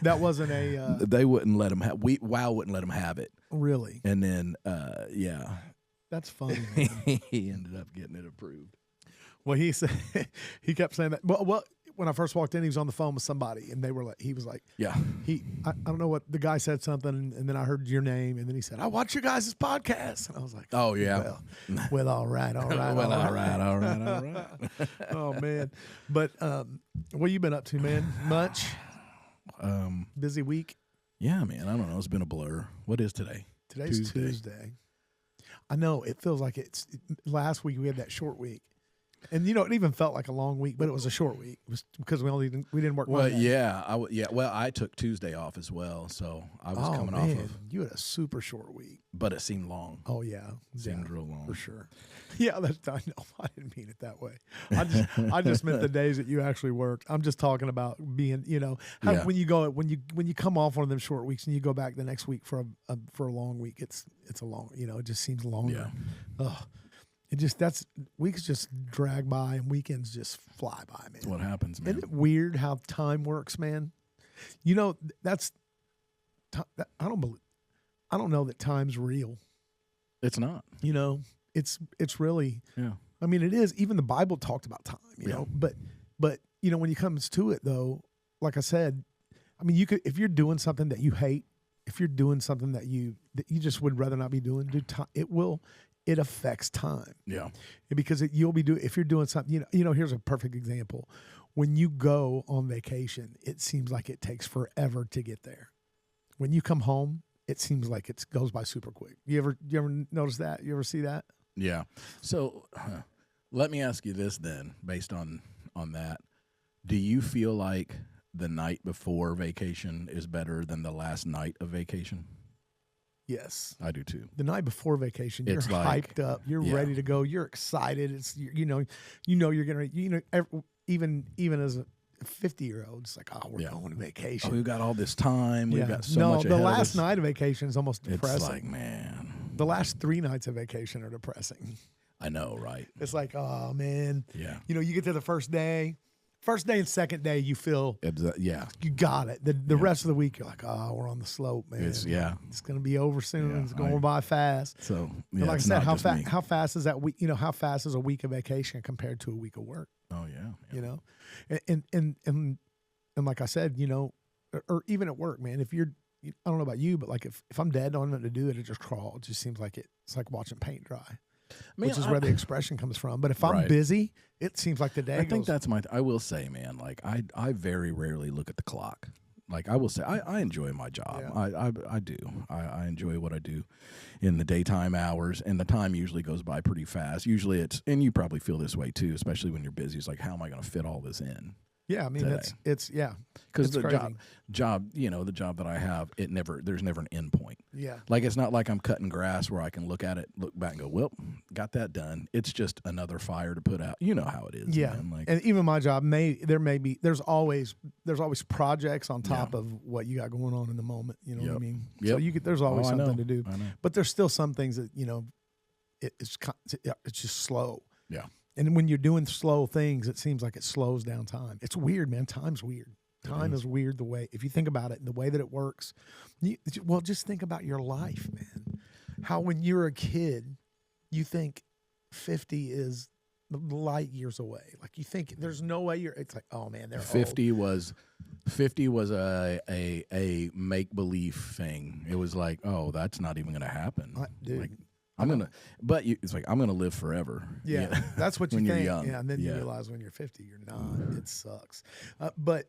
That wasn't a they wouldn't let him have. Wow wouldn't let him have it. really. And then, yeah, That's funny, man. he ended up getting it approved. Well, he said he kept saying that. Well, when I first walked in, he was on the phone with somebody, and he was like, Yeah. I don't know what the guy said something, and then I heard your name, and then he said, I watch your guys' podcast, and I was like, Oh yeah. well, all right. All right. Oh man, but what you been up to, man? Much? Busy week. Yeah, man. I don't know. It's been a blur. What is today? Today's Tuesday. I know it feels like last week we had that short week. And it even felt like a long week, but it was a short week. It was because we didn't work. Well, Monday. yeah, Well, I took Tuesday off as well, so I was coming off of. You had a super short week, but it seemed long. Oh yeah, It seemed real long for sure. Yeah, I know. I didn't mean it that way. I just meant the days that you actually worked. I'm just talking about being, when you come off one of them short weeks and you go back the next week for a long week. It's a long. It just seems longer. Yeah. Ugh. Weeks just drag by and weekends just fly by, man. That's what happens, man. Isn't it weird how time works, man? I don't know that time's real. It's not. It's really. Yeah. I mean, it is. Even the Bible talked about time. You know, but when it comes to it, though, like I said, I mean, if you're doing something that you hate, if you're doing something that you just would rather not be doing, it affects time. Yeah. Because you'll be doing, if you're doing something, here's a perfect example. When you go on vacation, it seems like it takes forever to get there. When you come home, it seems like it goes by super quick. You ever notice that? You ever see that? Yeah. So let me ask you this then, based on that. Do you feel like the night before vacation is better than the last night of vacation? Yes, I do too. The night before vacation, you're like, hyped up. You're ready to go. You're excited. It's you're gonna even as a 50-year-old, it's like, oh, we're going on vacation. Oh, we've got all this time. We've got so much. The last night of vacation is almost depressing. It's like, man, the last 3 nights of vacation are depressing. I know, right? It's like, oh man, yeah. You get to the first day and second day, you feel, you got it. The rest of the week, you're like, oh, we're on the slope, man. It's going to be over soon. It's going by fast. So, like I said, how fast is that week? How fast is a week of vacation compared to a week of work? Oh yeah. And like I said, or even at work, man. If you're, I don't know about you, but like if I'm dead on nothing to do, it just crawl. It just seems like it's like watching paint dry. Which is where the expression comes from. But if I'm busy, it seems like the day I think that's I will say, man, like I very rarely look at the clock. Like I will say, I enjoy my job. Yeah. I do. I enjoy what I do in the daytime hours, and the time usually goes by pretty fast. Usually and you probably feel this way too, especially when you're busy. It's like, how am I going to fit all this in? Yeah, I mean, it's because the job, the job that I have, there's never an end point. Yeah, like it's not like I'm cutting grass where I can look at it, look back, and go, well, got that done. It's just another fire to put out. You know how it is. Yeah, man. Like, and even my job there's always projects on top of what you got going on in the moment. You know what I mean? So there's always something to do. But there's still some things that it's just slow. Yeah. And when you're doing slow things, it seems like it slows down time. It's weird, man. Time's weird. Time is weird the way, if you think about it, the way that it works. Just think about your life, man. How when you're a kid, you think 50 is light years away. Like you think there's no way it's like, oh man, they're 50 old. 50 was a make-believe thing. It was like, oh, that's not even going to happen. Dude. Like, it's like I'm gonna live forever. Yeah, that's what you when think. You're young. Yeah, and then you realize when you're 50, you're not. It sucks. But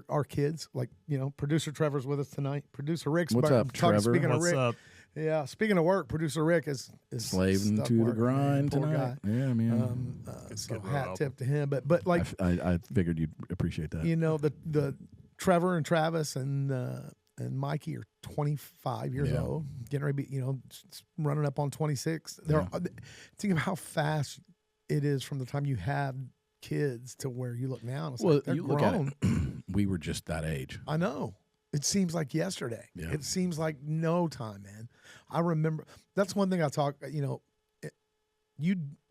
our kids, like producer Trevor's with us tonight. Producer Rick's what's up, Trevor? Speaking what's of Rick, up? Yeah, speaking of work, producer Rick is slaving to the grind tonight. Guy. Yeah, man. So hat tip to him. But like I figured you'd appreciate that. The Trevor and Travis and Mikey are 25 years old, getting ready to be, running up on 26. Think of how fast it is from the time you have kids to where you look now. And it's like they're you grown. Look at it. We were just that age. I know. It seems like yesterday. Yeah. It seems like no time, man. I remember. That's one thing I talk.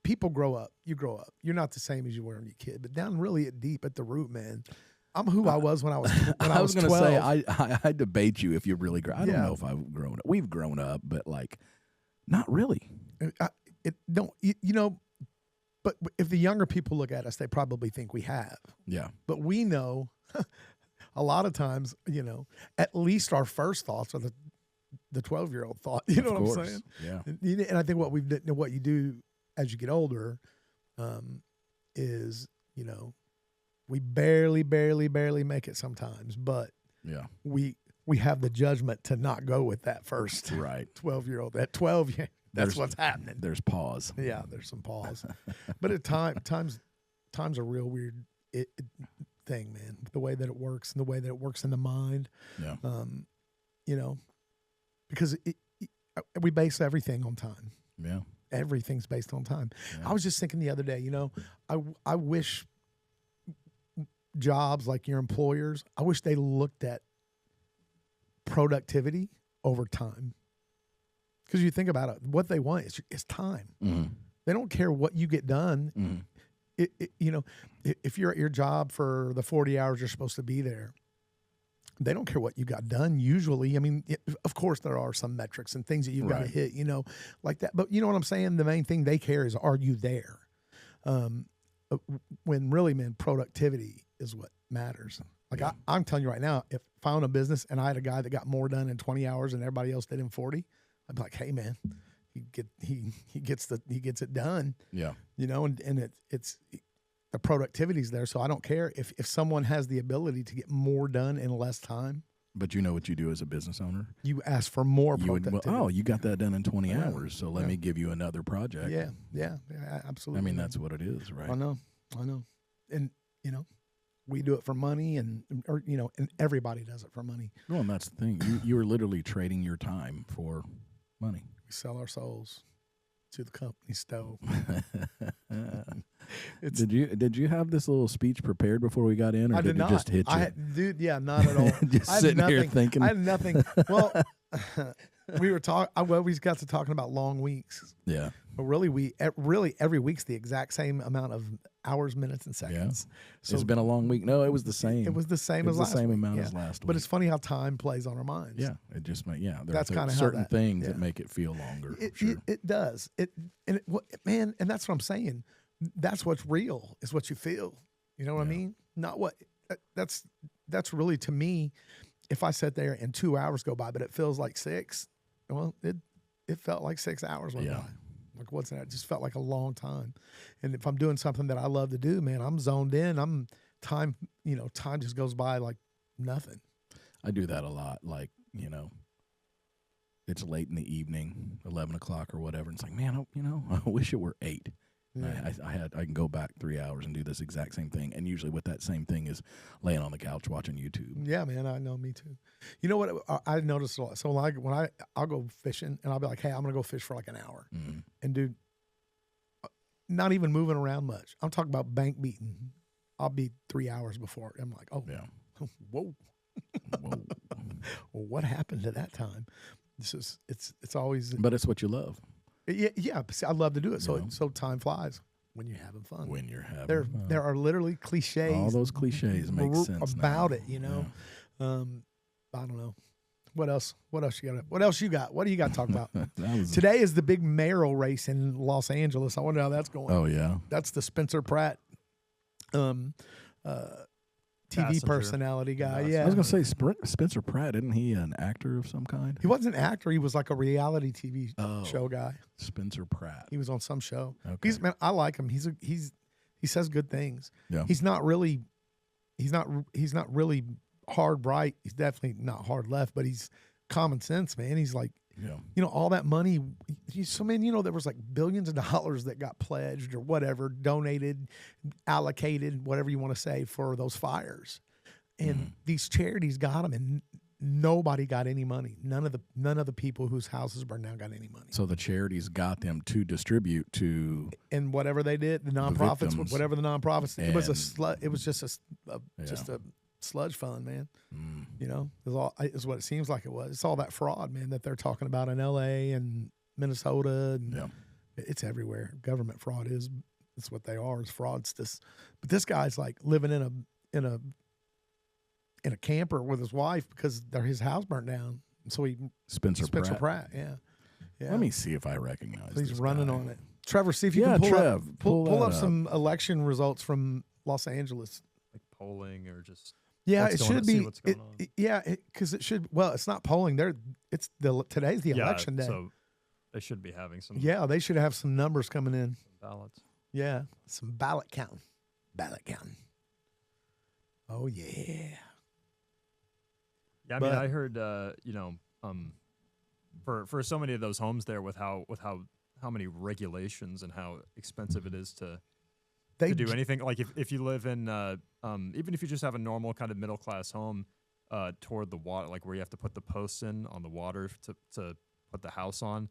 People grow up. You grow up. You're not the same as you were when you're a kid. But down really deep at the root, man. I'm who I was when I was when I was going to 12. say I debate you if you're really I don't know if I've grown up. We've grown up, but like not really. But if the younger people look at us, they probably think we have. Yeah. But we know a lot of times, at least our first thoughts are the 12-year-old thought. You know what I'm saying? Yeah. And I think what you do as you get older is, we barely make it sometimes, but yeah, we have the judgment to not go with that first 12-year-old. At 12, that's what's happening. There's pause. Yeah, there's some pause. But at time's a real weird thing, man. The way that it works and the way that it works in the mind. Yeah. Because we base everything on time. Yeah. Everything's based on time. Yeah. I was just thinking the other day, I wish jobs like your employers, I wish they looked at productivity over time. Because you think about it, what they want is time. Mm-hmm. They don't care what you get done. Mm-hmm. If you're at your job for the 40 hours you're supposed to be there, they don't care what you got done usually. I mean, of course there are some metrics and things that you've got to hit, like that. But you know what I'm saying? The main thing they care is, are you there? When really, man, productivity is what matters. Like I'm telling you right now, if I own a business and I had a guy that got more done in 20 hours than everybody else did in 40, I'd be like, hey man, he gets it done. Yeah. And it's the productivity's there. So I don't care if someone has the ability to get more done in less time. But you know what you do as a business owner? You ask for more productivity. You got that done in 20 hours, so let me give you another project. Yeah, absolutely. I mean, that's what it is, right? I know. And, we do it for money and everybody does it for money. Well, and that's the thing. You are literally trading your time for money. We sell our souls to the company stove. Did you have this little speech prepared before we got in, or did it just hit you? Not at all. Just sitting here thinking. I had nothing. Well, we got to talking about long weeks. Yeah. But really, every week's the exact same amount of hours, minutes, and seconds. Yeah. So it's been a long week. No, it was the same. It was the same as last week. amount as last week. But it's funny how time plays on our minds. Yeah, it just That's kind of certain things that make it feel longer. It does. Man, and that's what I'm saying. That's what's real is what you feel. You know what I mean? Not what. That's really, to me. If I sit there and 2 hours go by, but it feels like 6. Well, it felt like 6 hours went by. Like, what's that? It just felt like a long time. And if I'm doing something that I love to do, man, I'm zoned in. Time just goes by like nothing. I do that a lot. Like, it's late in the evening, 11 o'clock or whatever. And it's like, man, I wish it were 8. Yeah. I can go back 3 hours and do this exact same thing. And usually with that same thing is laying on the couch watching YouTube. Yeah, man, I know, me too. You know what I noticed a lot? So when I'll go fishing and I'll be like, hey, I'm going to go fish for like an hour. Mm-hmm. And dude, not even moving around much. I'm talking about bank beating. I'll be 3 hours before. I'm like, oh, yeah. Whoa. Well, what happened to that time? It's always. But it's what you love. Yeah. I love to do it. So time flies when you're having fun. When you're having fun. There are literally cliches. All those cliches make sense about it. Yeah. I don't know. What else you got? What else you got? What do you got to talk about? Today is the big mayoral race in Los Angeles. I wonder how that's going. Oh yeah. That's the Spencer Pratt TV personality guy. Yeah. I was going to say Spencer Pratt, isn't he an actor of some kind? He wasn't an actor. He was like a reality TV show guy. Spencer Pratt. He was on some show. Okay. I like him. He says good things. Yeah. He's not really hard right. He's definitely not hard left, but he's common sense, man. He's like, all that money. So, man, there was like billions of dollars that got pledged or whatever, donated, allocated, whatever you want to say, for those fires. And these charities got them, and nobody got any money. None of the people whose houses burned down got any money. So the charities got them to distribute to, and whatever they did, the nonprofits, whatever the nonprofits, it was just a sludge fund, man. Is what it seems like it was. It's all that fraud, man, that they're talking about in LA and Minnesota. And it's everywhere. Government fraud it's what they are, is fraudsters. But this guy's like living in a in a camper with his wife because his house burnt down. So Spencer Pratt. Yeah. Let me see if I recognize. He's this running guy. on it. Trevor, see if you can pull up that some election results from Los Angeles. Like polling or just it should be. What's going on. Because it should. Well, it's not polling. Today's the election day. So they should be having some. Yeah, they should have some numbers coming in. Some ballots. Yeah, some ballot counting. Oh yeah. Yeah, I mean, I heard for so many of those homes there with how many regulations and how expensive it is to do anything. Like if you live in even if you just have a normal kind of middle class home toward the water, like where you have to put the posts in on the water to put the house on,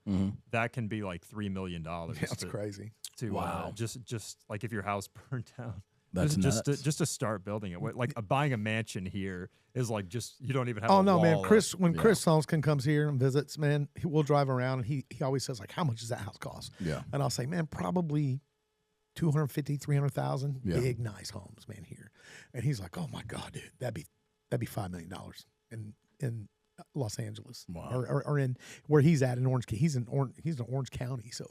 that can be like $3 million. That's crazy. Wow. Just like if your house burned down. That's nuts. Just to start building it. Like buying a mansion here is like you don't even have. Oh no, wall man! Chris Solskin comes here and visits, man, we'll drive around and he always says like, how much does that house cost? Yeah, and I'll say, man, probably 250, 300,000. Yeah. Big nice homes, man, here. And he's like, oh my god, dude, that'd be $5 million in Los Angeles. Wow. or in where he's at in Orange County. He's in Orange County, so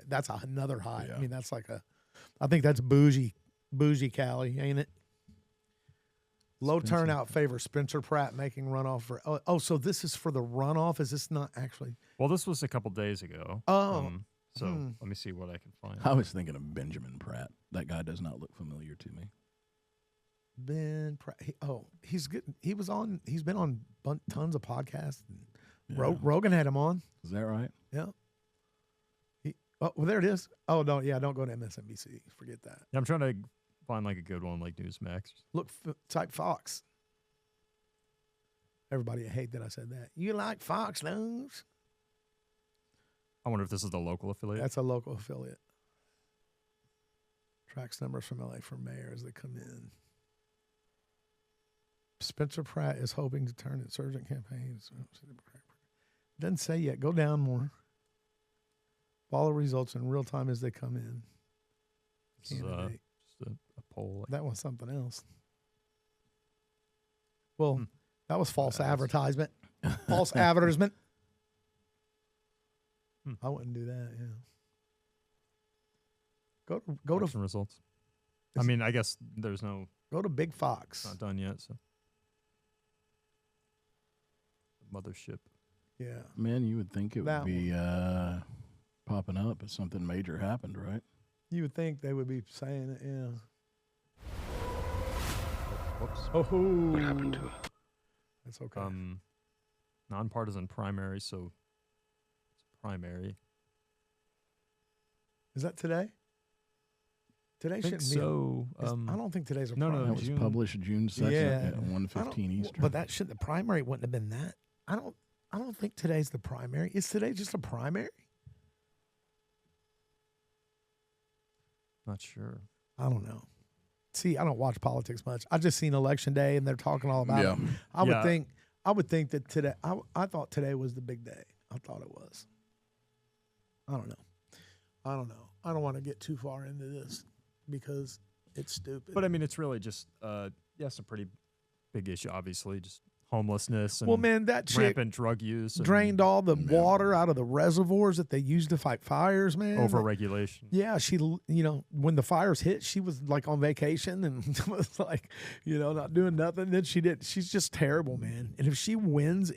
that's another high. Yeah. I mean, that's like I think that's bougie Cali, ain't it? Low turnout favors Spencer Pratt making runoff for. So this is for the runoff. Is this not actually? Well, this was a couple days ago. Oh, let me see what I can find. I was thinking of Benjamin Pratt. That guy does not look familiar to me. Ben Pratt. He's good. He's been on tons of podcasts. Yeah. Rogan had him on. Is that right? Yeah. Well, there it is. Oh no, yeah, don't go to MSNBC. Forget that. Yeah, I'm trying to find like a good one, like Newsmax. Look, type Fox. Everybody hate that I said that. You like Fox News? I wonder if this is the local affiliate. That's a local affiliate. Tracks numbers from LA for mayor as they come in. Spencer Pratt is hoping to turn insurgent campaigns. Doesn't say yet. Go down more. Follow results in real time as they come in. This is just a poll. That was something else. Well, that was false advertisement. False advertisement. I wouldn't do that. Yeah. Go to results. I mean, I guess there's no. Go to Big Fox. It's not done yet. So. Mothership. Yeah. Man, you would think it would be popping up if something major happened, right? You would think they would be saying it, yeah. Whoops. Oh, what happened to it? That's okay. Nonpartisan primary, so it's primary. Is that today? Today shouldn't so. be. I don't think today's a no, primary. That was published June 2nd at 1:15 Eastern. But the primary wouldn't have been that. I don't think today's the primary. Is today just a primary? Not sure. I don't know. See, I don't watch politics much. I just seen Election Day and they're talking all about it. I would think that today. I thought today was the big day. I thought it was. I don't know. I don't want to get too far into this because it's stupid. But I mean, it's really just it's a pretty big issue. Obviously, just homelessness and that chick rampant drug use drained all the water out of the reservoirs that they used to fight fires, man. Over-regulation. Yeah, she, when the fires hit, she was like on vacation and was like, not doing nothing. Then she's just terrible, man. And if she wins,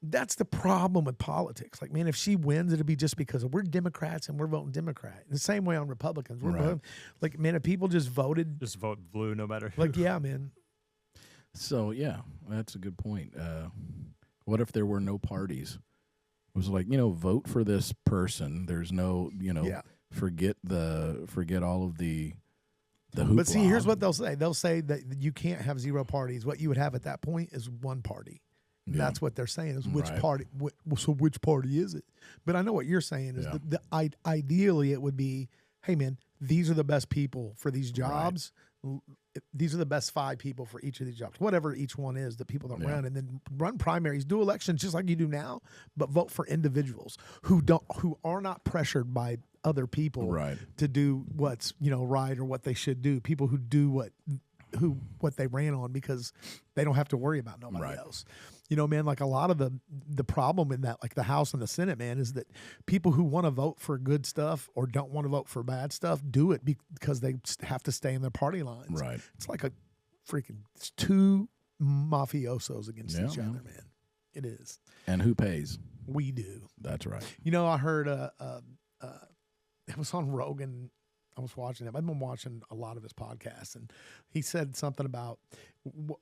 that's the problem with politics. Like, man, if she wins, it'll be just because we're Democrats and we're voting Democrat. The same way on Republicans. We're voting, like, man, if people just voted. Just vote blue no matter who. Like, yeah, man. So, yeah, that's a good point. What if there were no parties? It was like, vote for this person. There's no, forget all of the hoopla. But see, here's what they'll say. They'll say that you can't have zero parties. What you would have at that point is one party. And that's what they're saying is which party. So which party is it? But I know what you're saying is ideally it would be, hey, man, these are the best people for these jobs. Right. These are the best 5 people for each of these jobs, whatever each one is that people don't run, and then run primaries, do elections just like you do now, but vote for individuals who are not pressured by other people to do what's right or what they should do. People who do what what they ran on because they don't have to worry about nobody else. You know, man, like a lot of the problem in that, like the House and the Senate, man, is that people who want to vote for good stuff or don't want to vote for bad stuff do it because they have to stay in their party lines. Right. It's like it's two mafiosos against each other, man. It is. And who pays? We do. That's right. You know, I heard it was on Rogan. I was watching him. I've been watching a lot of his podcasts, and he said something about,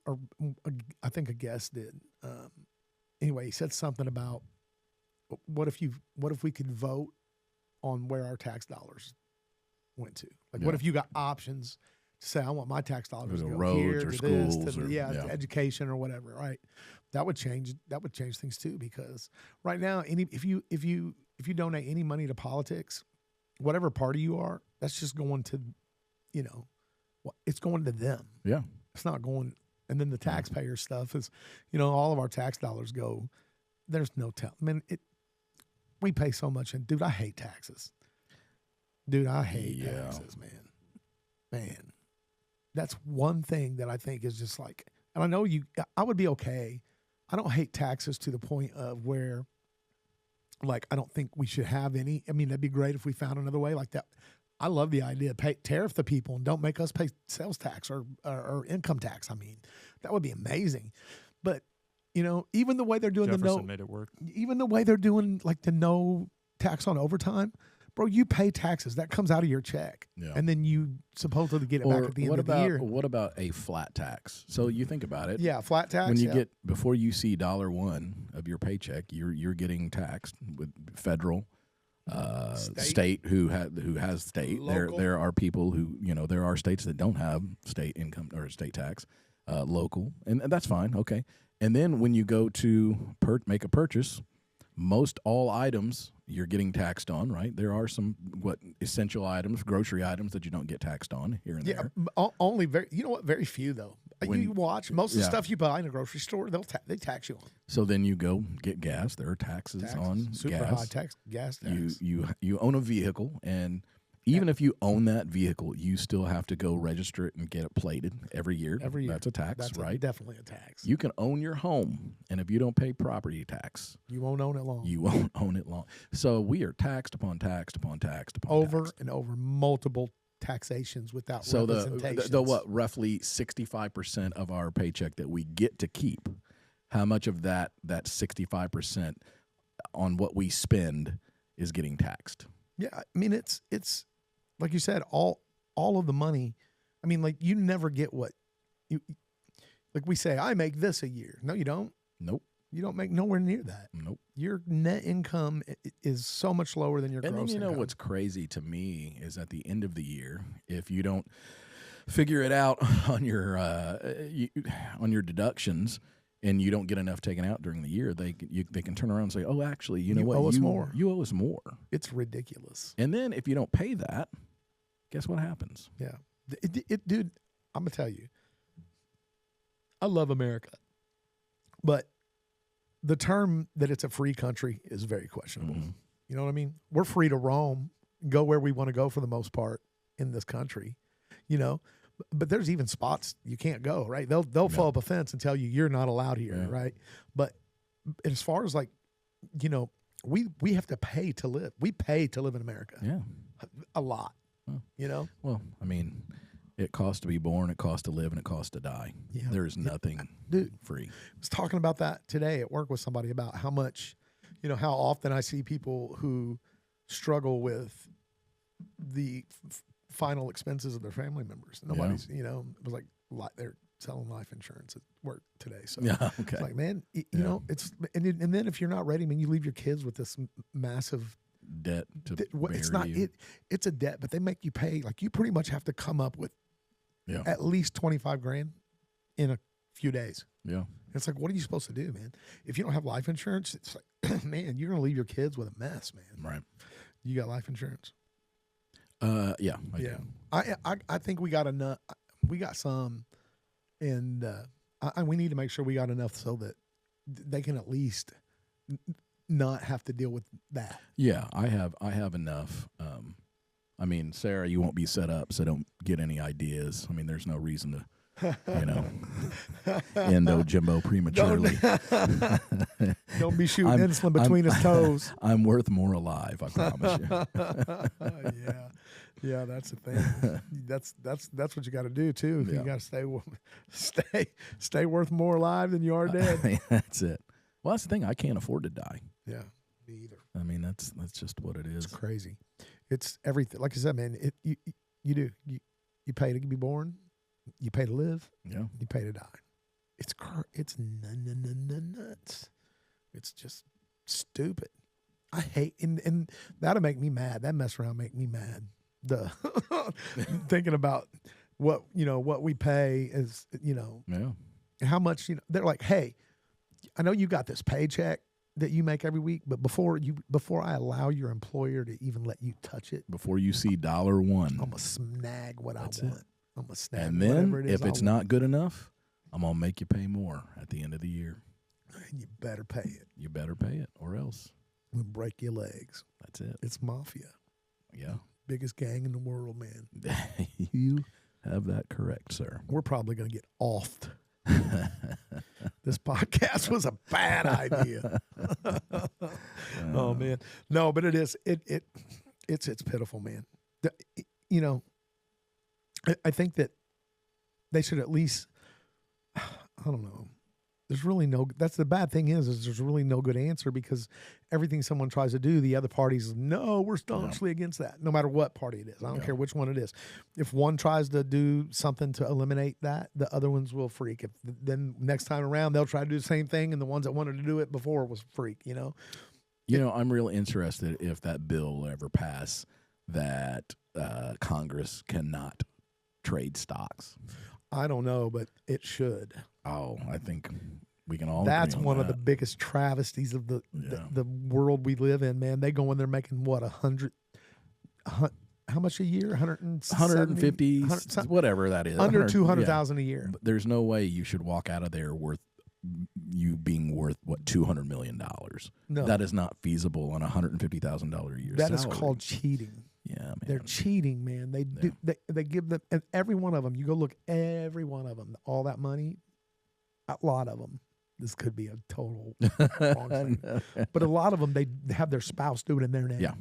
or I think a guest did. Anyway, he said something about what if we could vote on where our tax dollars went to? Like, what if you got options to say, I want my tax dollars to go roads here, or to schools, this, to, or to education or whatever, right? That would change things too, because right now, if you donate any money to politics, whatever party you are, that's just going to, it's going to them. Yeah. It's not going, and then the taxpayer stuff is, all of our tax dollars go, there's no tell. I mean, we pay so much, and dude, I hate taxes. Dude, I hate taxes, man. Man, that's one thing that I think is just like, and I know I would be okay. I don't hate taxes to the point of where, like, I don't think we should have any. I mean, that'd be great if we found another way like that. I love the idea. Tariff the people and don't make us pay sales tax or income tax. I mean, that would be amazing. But, even the way they're doing Jefferson made it work. Even the way they're doing like the no tax on overtime, bro, you pay taxes. That comes out of your check. Yeah. And then you supposedly get it back at the end of the year. What about a flat tax? So you think about it. Yeah, flat tax. When you before you see $1 of your paycheck, you're getting taxed with federal, state who has state. There are people who, there are states that don't have state income or state tax, local, and that's fine. Okay. And then when you go to make a purchase, most all items you're getting taxed on, right? There are some essential items, grocery items that you don't get taxed on here and there. Only very few though. You watch most of the stuff you buy in a grocery store, they tax you on. So then you go get gas. There are taxes on super gas. High gas tax. You own a vehicle, and even if you own that vehicle, you still have to go register it and get it plated every year. Every year. That's a tax, right? Definitely a tax. You can own your home, and if you don't pay property tax, you won't own it long. You won't own it long. So we are taxed upon tax upon tax upon over tax. and over, multiple taxations without representation. So roughly 65% of our paycheck that we get to keep, how much of that 65% on what we spend is getting taxed? Yeah, I mean it's like you said, all of the money. I mean, like, you never get what you, like we say, I make this a year. No, you don't. Nope. You don't make nowhere near that. Nope. Your net income is so much lower than your gross income. And then what's crazy to me is at the end of the year, if you don't figure it out on your deductions and you don't get enough taken out during the year, they can turn around and say, oh, actually, you know what? Owe us more. You owe us more. It's ridiculous. And then if you don't pay that, guess what happens? Yeah. Dude, I'm going to tell you, I love America, but the term that it's a free country is very questionable. Mm-hmm. You know what I mean? We're free to roam, go where we want to go for the most part in this country, but there's even spots you can't go, right? They'll throw up a fence and tell you you're not allowed here, right? But as far as like, we have to pay to live. We pay to live in America. Yeah. A lot. Well, I mean, it costs to be born, it costs to live, and it costs to die. Yeah. There is nothing free. I was talking about that today at work with somebody about how much, how often I see people who struggle with the final expenses of their family members. Nobody's, it was like they're selling life insurance at work today. So okay. It's like, man, it's, and then if you're not ready, you leave your kids with this massive debt to it's not you. It's a debt, but they make you pay. Like, you pretty much have to come up with at least $25,000 in a few days. Yeah. It's like, what are you supposed to do, man? If you don't have life insurance, it's like, man, you're going to leave your kids with a mess, man. Right. You got life insurance? Yeah. I do. I think we got enough. We got some, and we need to make sure we got enough so that they can at least not have to deal with that. Yeah, I have enough. Sarah, you won't be set up, so don't get any ideas. There's no reason You know, endo Jimbo prematurely. Don't be shooting insulin between his toes. I'm worth more alive, I promise you. Yeah, that's the thing. That's what you got to do too. Yeah. You got to stay worth more alive than you are dead. That's it. Well, that's the thing. I can't afford to die. Yeah, me either. I mean, that's just what it is. It's crazy. It's everything. Like I said, man, you pay to be born, you pay to live, Yeah, you pay to die. It's nuts. It's just stupid. I hate and that'll make me mad. That mess around make me mad. Thinking about what we pay is how much they're like, hey, I know you got this paycheck that you make every week, but before I allow your employer to even let you touch it, before you see $1, I'm gonna snag what That's I want. it. I'm gonna snag and whatever then it is if it's not good enough, I'm gonna make you pay more at the end of the year. you better pay it. You better pay it, or else. I'm gonna break your legs. That's it. It's mafia. Yeah. Biggest gang in the world, man. You have that correct, sir. We're probably gonna get offed. This podcast was a bad idea. Oh man, no, but it is. It's pitiful, man. I think that they should at least. I don't know. There's really no. That's the bad thing is there's really no good answer because everything someone tries to do, the other party's no, we're staunchly against that. No matter what party it is, I don't care which one it is. If one tries to do something to eliminate that, the other ones will freak. If then next time around they'll try to do the same thing, and the ones that wanted to do it before was freak. I'm real interested if that bill will ever pass that Congress cannot trade stocks. I don't know, but it should. Oh, I think we can all. That's agree on one that. of the biggest travesties of the world we live in, man. They go in there making what 100. How much a year? 150, whatever that is. Under 200,000 a year. But there's no way you should walk out of there being worth what $200 million. No, that is not feasible on $150,000 a year. That salary. is called cheating. Yeah, man. They're cheating, man. They give them, and every one of them. You go look, every one of them, all that money, a lot of them. This could be a total wrong thing, but a lot of them they have their spouse do it in their name. Yeah,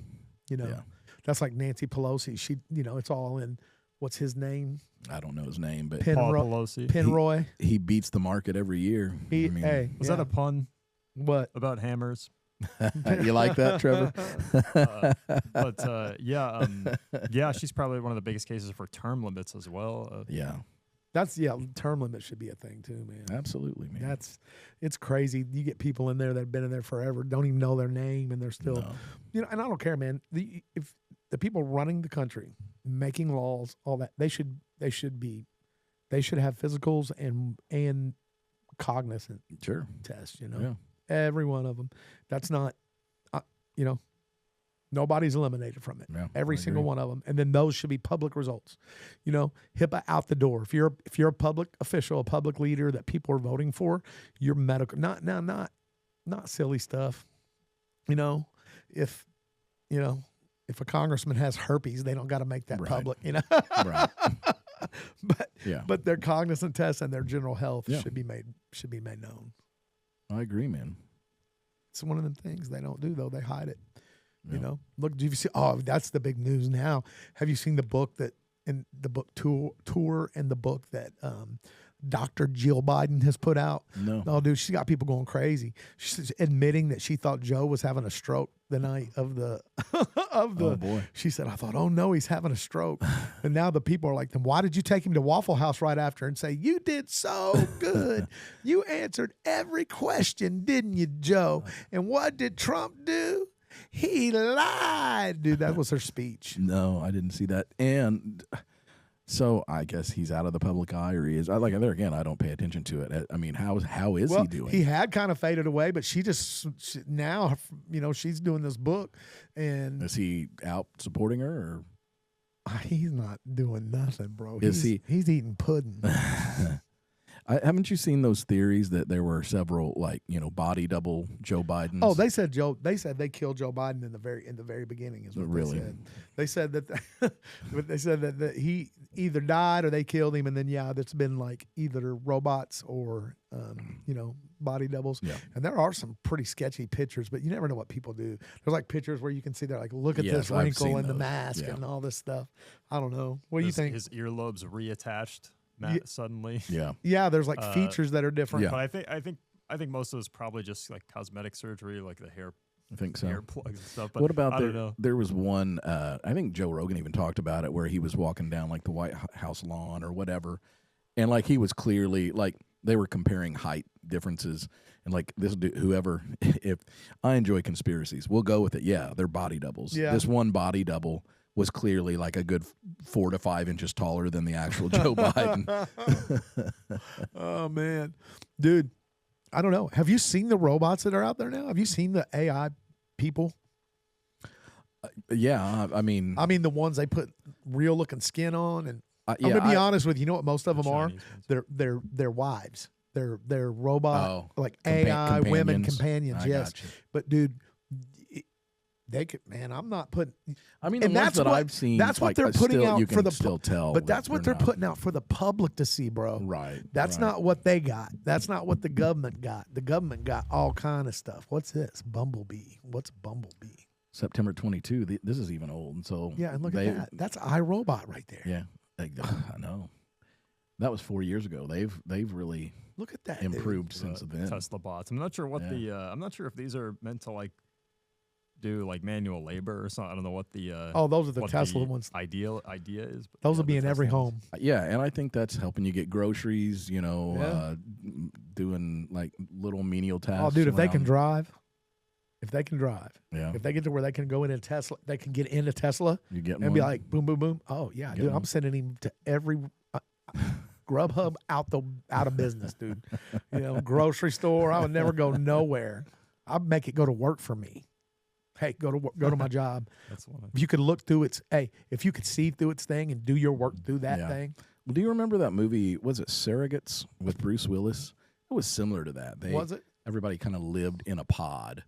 that's like Nancy Pelosi. She, it's all in. What's his name? I don't know his name, but Paul Pelosi. Penroy. He beats the market every year. Was that a pun? What about hammers? You like that, Trevor? She's probably one of the biggest cases for term limits as well. Term limit should be a thing too, man. Absolutely, man. It's crazy. You get people in there that have been in there forever, don't even know their name, and they're still, and I don't care, man. If the people running the country, making laws, all that, they should have physicals and cognizant tests. Every one of them. That's not, nobody's eliminated from it. Yeah, Every single one of them. And then those should be public results. HIPAA out the door. If you're a public official, a public leader that people are voting for, your medical, not silly stuff. If a congressman has herpes, they don't got to make that public, Right. But their cognizant tests and their general health should be made known. I agree, man. It's one of them things they don't do, though. They hide it. Look, do you see? Oh, that's the big news now. Have you seen the book tour and the book that Dr. Jill Biden has put out? No. Oh, dude, she got people going crazy. She's admitting that she thought Joe was having a stroke the night of the Oh boy. She said, I thought, oh no, he's having a stroke. And now the people are like, then why did you take him to Waffle House right after and say, you did so good. You answered every question, didn't you, Joe? And what did Trump do? He lied. Dude, that was her speech. No, I didn't see that. And so I guess he's out of the public eye, or he is. I don't pay attention to it. I mean, how is he doing? He had kind of faded away, but now, she's doing this book. And is he out supporting her? Or? He's not doing nothing, bro. He's eating pudding. Haven't you seen those theories that there were several body double Joe Bidens? Oh, they said they killed Joe Biden in the very beginning. Is what really? They said. They said that he either died or they killed him, and then that's been like either robots or body doubles. Yeah. And there are some pretty sketchy pictures, but you never know what people do. There's like pictures where you can see they're like, look at this wrinkle in the mask and all this stuff. I don't know. What do you think? His earlobes reattached suddenly. Yeah. Yeah, there's like features that are different. Yeah. But I think most of it's probably just like cosmetic surgery, like the hair. I think so. Hair plugs and stuff. But what about I don't know. There was one. I think Joe Rogan even talked about it, where he was walking down like the White House lawn or whatever, and like he was clearly like they were comparing height differences, and like this dude, whoever. If I enjoy conspiracies, we'll go with it. Yeah, they're body doubles. Yeah. This one body double was clearly like a good 4 to 5 inches taller than the actual Joe Biden. Oh man, dude. I don't know. Have you seen the robots that are out there now? Have you seen the AI people? Yeah, I mean the ones they put real looking skin on, and yeah, I'm gonna be honest with you. You know what most of them are? Chinese They're wives. They're robot like AI companions. women companions. Yes, Gotcha. but dude, they could. Man, I'm not putting. I mean, and the ones that's that what I've seen. That's what like, they're putting still, out you for can the still tell, but that's what they're not. putting out for the public to see, bro. Right. That's right. not what they got. That's not what the government got. The government got all kind of stuff. What's this? Bumblebee. What's Bumblebee? September 22. This is even old, and so yeah, and look at that. That's iRobot right there. Yeah, I know. That was 4 years ago. They've really look at that improved since then. Tesla bots. I'm not sure what I'm not sure if these are meant to like do like manual labor or something. I don't know what the those are the Tesla ones. Idea is. But those will be in every home. Yeah, and I think that's helping you get groceries. Doing like little menial tasks. Oh, dude, if they around. can drive, Yeah. if they get to where they can go in a Tesla, they can get into Tesla. You get and one? be like, boom, boom, boom. Oh yeah, dude, one. I'm sending him to every Grubhub out of business, dude. Grocery store. I would never go nowhere. I'd make it go to work for me. Hey, go to my job. That's one. If you could look through its, if you could see through its thing and do your work through that thing. Well, do you remember that movie? Was it Surrogates with Bruce Willis? It was similar to that. Was it? Everybody kind of lived in a pod,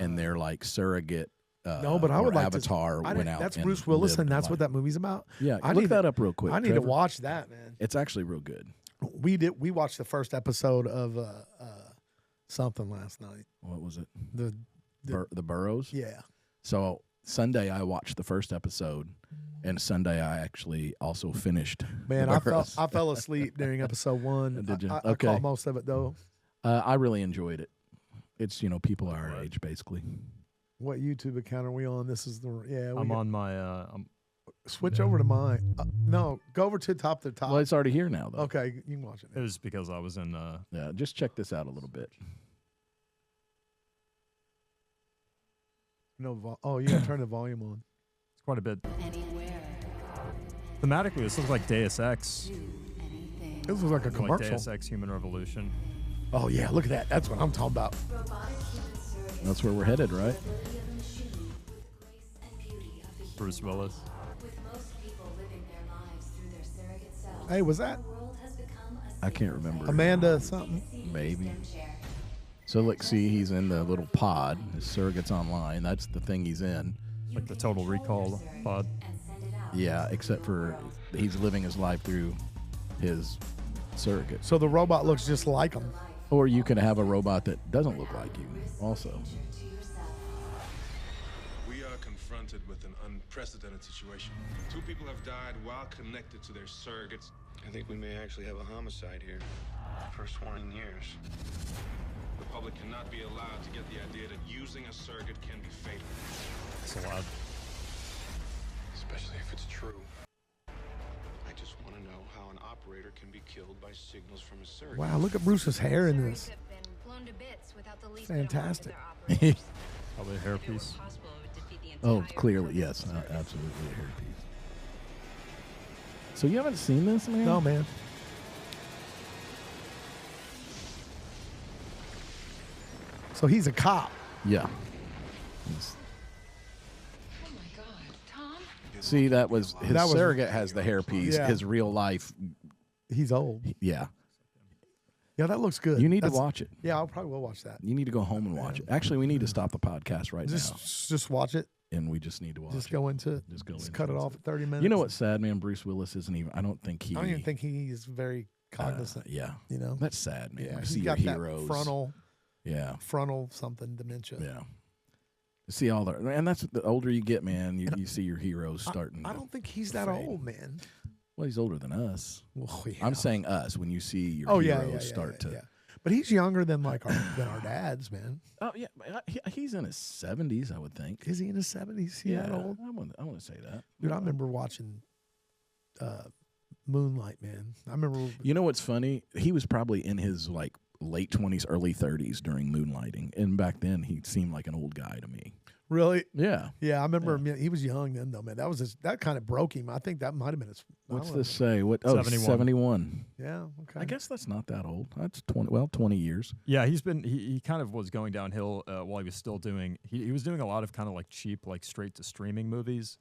and they're like surrogate. No, but I would like Avatar went out. That's and Bruce Willis, lived and that's life. what that movie's about. Yeah, I look need that up real quick. I need to Trevor. watch that, man. It's actually real good. We watched the first episode of something last night. What was it? The Burrows. Yeah. So Sunday I watched the first episode, and Sunday I actually also finished. Man, the I fell asleep during episode 1. Did you? I Okay. caught most of it though. I really enjoyed it. It's people our age basically. What YouTube account are we on? This is I'm on my. Switch over to mine. No, go over to the top. Well, it's already here now though. Okay, you can watch it. It was because I was in. Yeah, just check this out a little bit. No, you gotta turn the volume on. It's quite a bit. Thematically, this looks like Deus Ex. This was like a commercial. Like Deus Ex Human Revolution. Oh yeah, look at that. That's what I'm talking about. That's where we're headed, right? Bruce Willis. Hey, was that I can't remember. Amanda something? Maybe. So like, see, he's in the little pod. His surrogates online. That's the thing he's in. Like the Total Recall pod. Yeah, except for he's living his life through his surrogate. So the robot looks just like him. Or you can have a robot that doesn't look like you also. We are confronted with an unprecedented situation. 2 people have died while connected to their surrogates. I think we may actually have a homicide here. First one in years. The public cannot be allowed to get the idea that using a surrogate can be fatal. It's allowed. Especially if it's true. I just want to know how an operator can be killed by signals from a surrogate. Wow, look at Bruce's hair in this. Fantastic. Probably a hairpiece. Oh, clearly, yes, absolutely a hairpiece. So you haven't seen this, man? No, man. So he's a cop. Yeah. Oh my God, Tom! See, that was his That was- surrogate has the hairpiece. Yeah. His real life, He's old. yeah. Yeah, that looks good. You need to That's- watch it. Yeah, I probably will watch that. You need to go home and watch it. Actually, we need to stop the podcast right now. Just watch it. and we just need to watch. Just go into it. Just cut it off at 30 minutes. You know what's sad, man? Bruce Willis isn't even. I don't even think he is very cognizant. Yeah, you know, that's sad, man. Yeah, You he's see got your that heroes. frontal something dementia. Yeah. See all the, and that's the older you get, man. You see your heroes starting. I don't think he's that old, man. Well, he's older than us. Well, yeah. I'm saying us. When you see your heroes start to. But he's younger than like than our dads, man. Oh yeah, he's in his 70s, I would think. Is he in his 70s? He that old? I want to say that. Dude, I remember watching Moonlight, man. I remember. You know what's funny? He was probably in his like late 20s, early 30s during Moonlighting, and back then he seemed like an old guy to me. Really? Yeah. Yeah, I remember him. He was young then, though, man. That kind of broke him. I think that might have been his. What's this say? What? Oh, 71. Yeah. Okay. I guess that's not that old. That's 20 years. Yeah, he kind of was going downhill while he was still doing. He was doing a lot of kind of like cheap, like straight to streaming movies,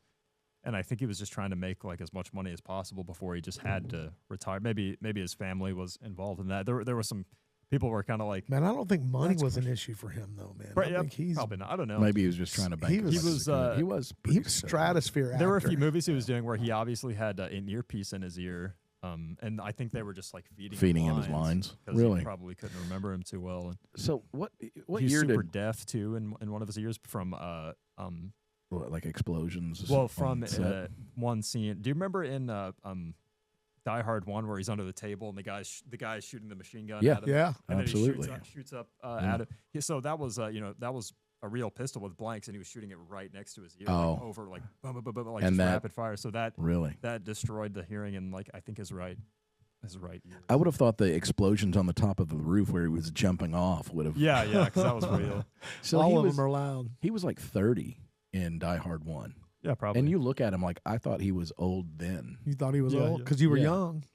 and I think he was just trying to make like as much money as possible before he just had to retire. Maybe his family was involved in that. There were some. People were kind of like, man, I don't think money was an issue for him, though, man. Right, I think he's probably not. I don't know. Maybe he was just trying to bank. He was stratosphere. There were a few movies he was doing where he obviously had an earpiece in his ear, and I think they were just like feeding him his lines. Really, he probably couldn't remember him too well. And so what he's year super deaf too in one of his ears from like explosions. Well, from one scene. Do you remember in Die Hard 1 where he's under the table and the guy's shooting the machine gun at him? Yeah, and absolutely. Then he shoots up at him. So that was that was a real pistol with blanks, and he was shooting it right next to his ear, like, over like boom, boom, boom, like and just rapid fire. So that destroyed the hearing in like I think his right ear. I would have thought the explosions on the top of the roof where he was jumping off would have. Yeah, because that was real. So all of them are loud. He was like 30 in Die Hard 1. Yeah, probably. And you look at him like, I thought he was old then. You thought he was old because you were young.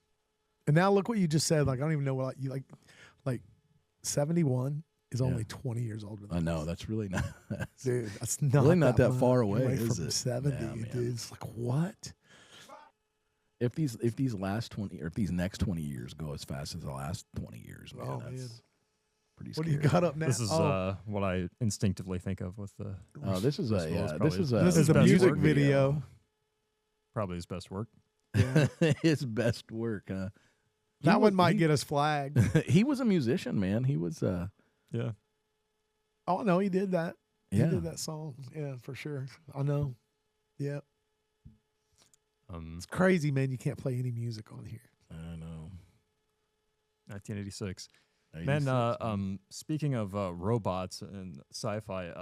And now look what you just said. Like, I don't even know what you like 71 is only 20 years older than I know. That's really not. Dude, that's not really not that much far away, from is it? 70, dude. It's like, what? If these last 20 or if these next 20 years go as fast as the last 20 years, man, that's pretty scary. What do you got up now? This is what I instinctively think of with the. This is a music video. Probably his best work. Yeah. His best work. That one might get us flagged. He was a musician, man. He was. Yeah. Oh no, he did that. He did that song. Yeah, for sure. I know. Yeah. It's crazy, man. You can't play any music on here. I know. 1986. Man, speaking of robots and sci-fi,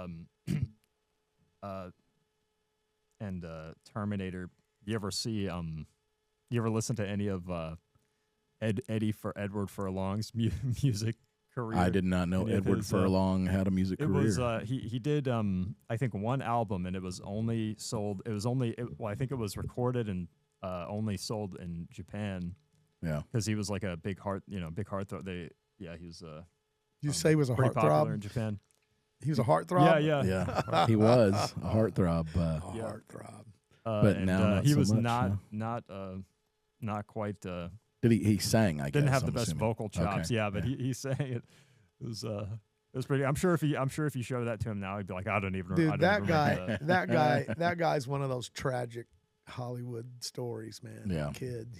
and Terminator, you ever listen to any of Edward Furlong's music career? I did not know Edward Furlong had a music career. It was he did I think one album, and it was only sold. It was only I think it was recorded and only sold in Japan. Yeah, because he was like a big heartthrob. He was. You say he was a heartthrob in Japan. He was a heartthrob. Yeah. He was a heartthrob. Heartthrob. But now he was so not quite. Did he sang? I guess didn't have the best vocal chops. Okay. Yeah, but he sang it. It was pretty. I'm sure if you show that to him now, he'd be like, I don't even. Dude, that guy's one of those tragic Hollywood stories, man. Yeah, kid.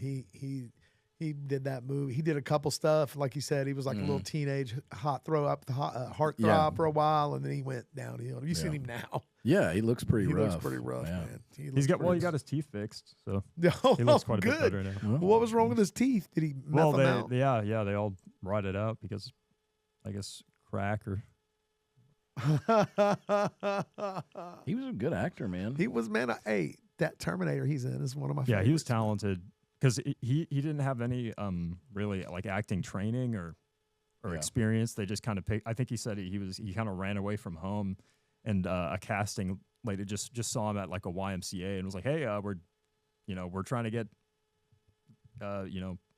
He did that movie. He did a couple stuff, like you said. He was like a little teenage heartthrob for a while, and then he went downhill. Have you seen him now? Yeah, he looks pretty rough. He looks pretty rough, man. He got his teeth fixed, so he looks quite a bit better now. Well, what was wrong with his teeth? Did he meth them out? Yeah, they all rotted out because, I guess, crack or. He was a good actor, man. He was, man. Hey, that Terminator he's in is one of my favorites. Yeah, he was talented. Because he didn't have any really like acting training or experience. They just kind of picked. I think he said he kind of ran away from home, and a casting lady just saw him at like a YMCA and was like, "Hey, we're trying to get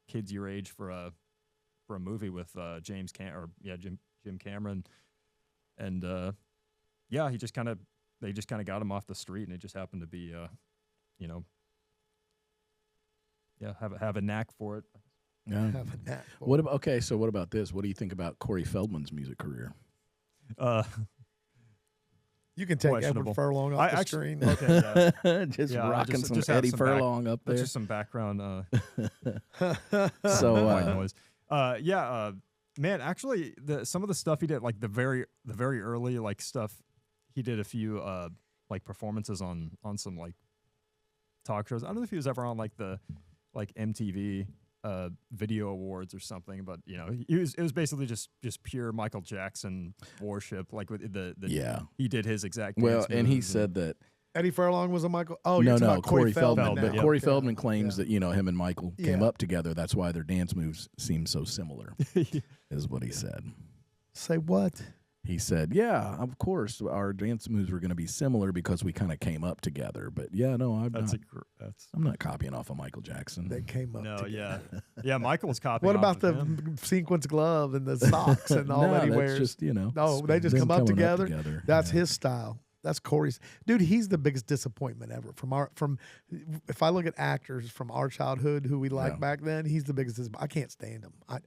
kids your age for a movie with Jim Cameron," and they just kind of got him off the street, and it just happened to be have a knack for it. Yeah. Have a knack for what about so what about this? What do you think about Corey Feldman's music career? You can take Edward questionable. Furlong off the screen. Okay, yeah. just Yeah, rocking just some have Eddie some Furlong up there. Just some background So white noise. Man, actually, some of the stuff he did, like the very early like stuff, he did a few like performances on some like talk shows. I don't know if he was ever on like the MTV Video Awards or something, but you know, it was basically just pure Michael Jackson worship. Like with he did his exact dance and he moves said that. Eddie Furlong was a Michael. Oh, No, you're talking about Corey Feldman. now. But Corey Feldman claims that him and Michael came Yeah. up together. That's why their dance moves seem so similar. Is what he said. Say what? He said, "Yeah, of course, our dance moves were going to be similar because we kind of came up together." But yeah, no, I'm not copying off of Michael Jackson. They came up. No, together. yeah, Michael's copying. What off about of the him. sequence glove and the socks and all that he that's wears? just No, they just them come up coming together. That's his style. That's Corey's. Dude, he's the biggest disappointment ever. If I look at actors from our childhood who we liked back then, he's the biggest disappointment. I can't stand him. I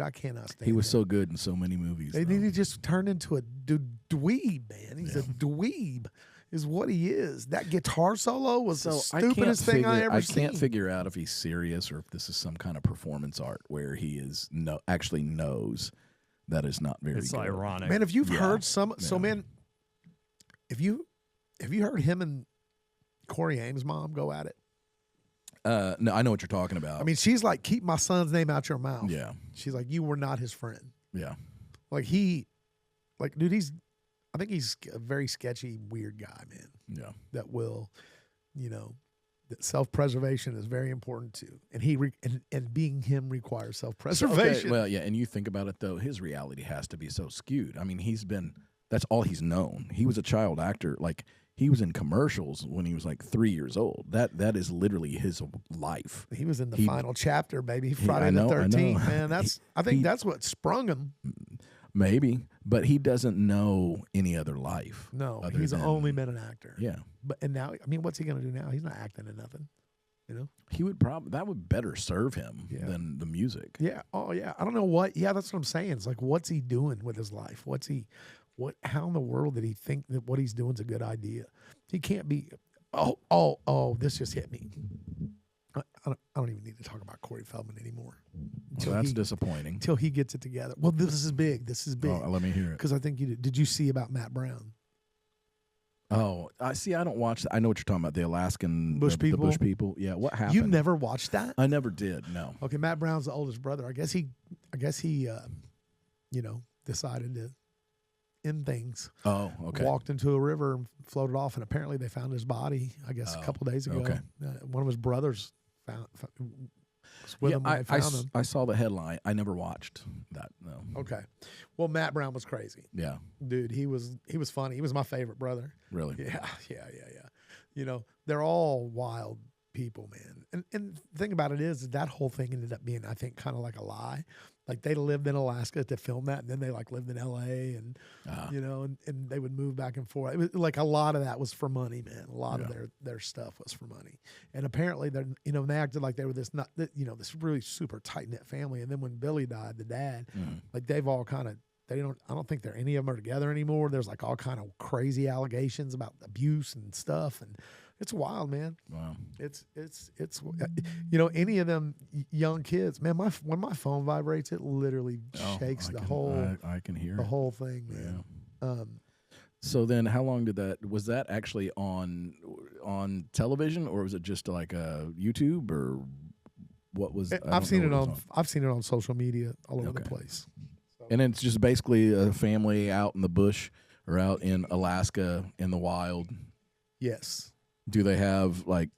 cannot stand him. He was so good in so many movies. And he just turned into a dweeb, man. He's a dweeb, is what he is. That guitar solo was the stupidest thing I ever seen. I can't figure out if he's serious or if this is some kind of performance art where he is actually knows that is not very It's good. ironic. Man, if you've heard man, Have you heard him and Corey Ames' mom go at it? No, I know what you're talking about. I mean, she's like, keep my son's name out your mouth. Yeah. She's like, you were not his friend. Yeah. Dude, I think he's a very sketchy, weird guy, man. Yeah. That will, that self-preservation is very important too. And and being him requires self-preservation. Okay, well, yeah, and you think about it though, his reality has to be so skewed. I mean, that's all he's known. He was a child actor. Like, he was in commercials when he was like 3 years old. That is literally his life. He was in the final chapter, baby. Friday the 13th, man. I think that's what sprung him. Maybe, but he doesn't know any other life. No, he's only been an actor. Yeah. And now, I mean, what's he going to do now? He's not acting in nothing. He would that would better serve him than the music. Yeah. Oh, yeah. I don't know what. Yeah, that's what I'm saying. It's like, what's he doing with his life? How in the world did he think that what he's doing is a good idea? He can't be. Oh, this just hit me. I don't even need to talk about Corey Feldman anymore. So that's disappointing. Until he gets it together. Well, this is big. Oh, let me hear it. Because I think did you see about Matt Brown? Oh, I see. I don't watch. I know what you're talking about. The Alaskan Bush people. The Bush people. Yeah. What happened? You never watched that? I never did. No. Okay, Matt Brown's the oldest brother. I guess he, decided to end things. Oh, okay. Walked into a river and floated off, and apparently they found his body. I guess a couple days ago. Okay. One of his brothers was with him when they found him. I saw the headline. I never watched that. No. Okay. Well, Matt Brown was crazy. Yeah. Dude, he was funny. He was my favorite brother. Really? Yeah. They're all wild people, man. And the thing about it is that whole thing ended up being, I think, kind of like a lie. Like, they lived in Alaska to film that, and then they lived in LA, and and they would move back and forth. It was like a lot of that was for money, man. A lot of their stuff was for money. And apparently they acted like they were this this really super tight knit family. And then when Billy died, the dad, like, they've all kind of, I don't think any of them are together anymore. There's like all kind of crazy allegations about abuse and stuff, and it's wild, man. Wow. It's any of them young kids, man. When my phone vibrates, it literally shakes I can hear the whole thing, man. Yeah. So then, how long was that actually on television, or was it just like a YouTube, or what was? I've seen it on social media all over the place. And it's just basically a family out in the bush or out in Alaska in the wild. Yes. Do they have like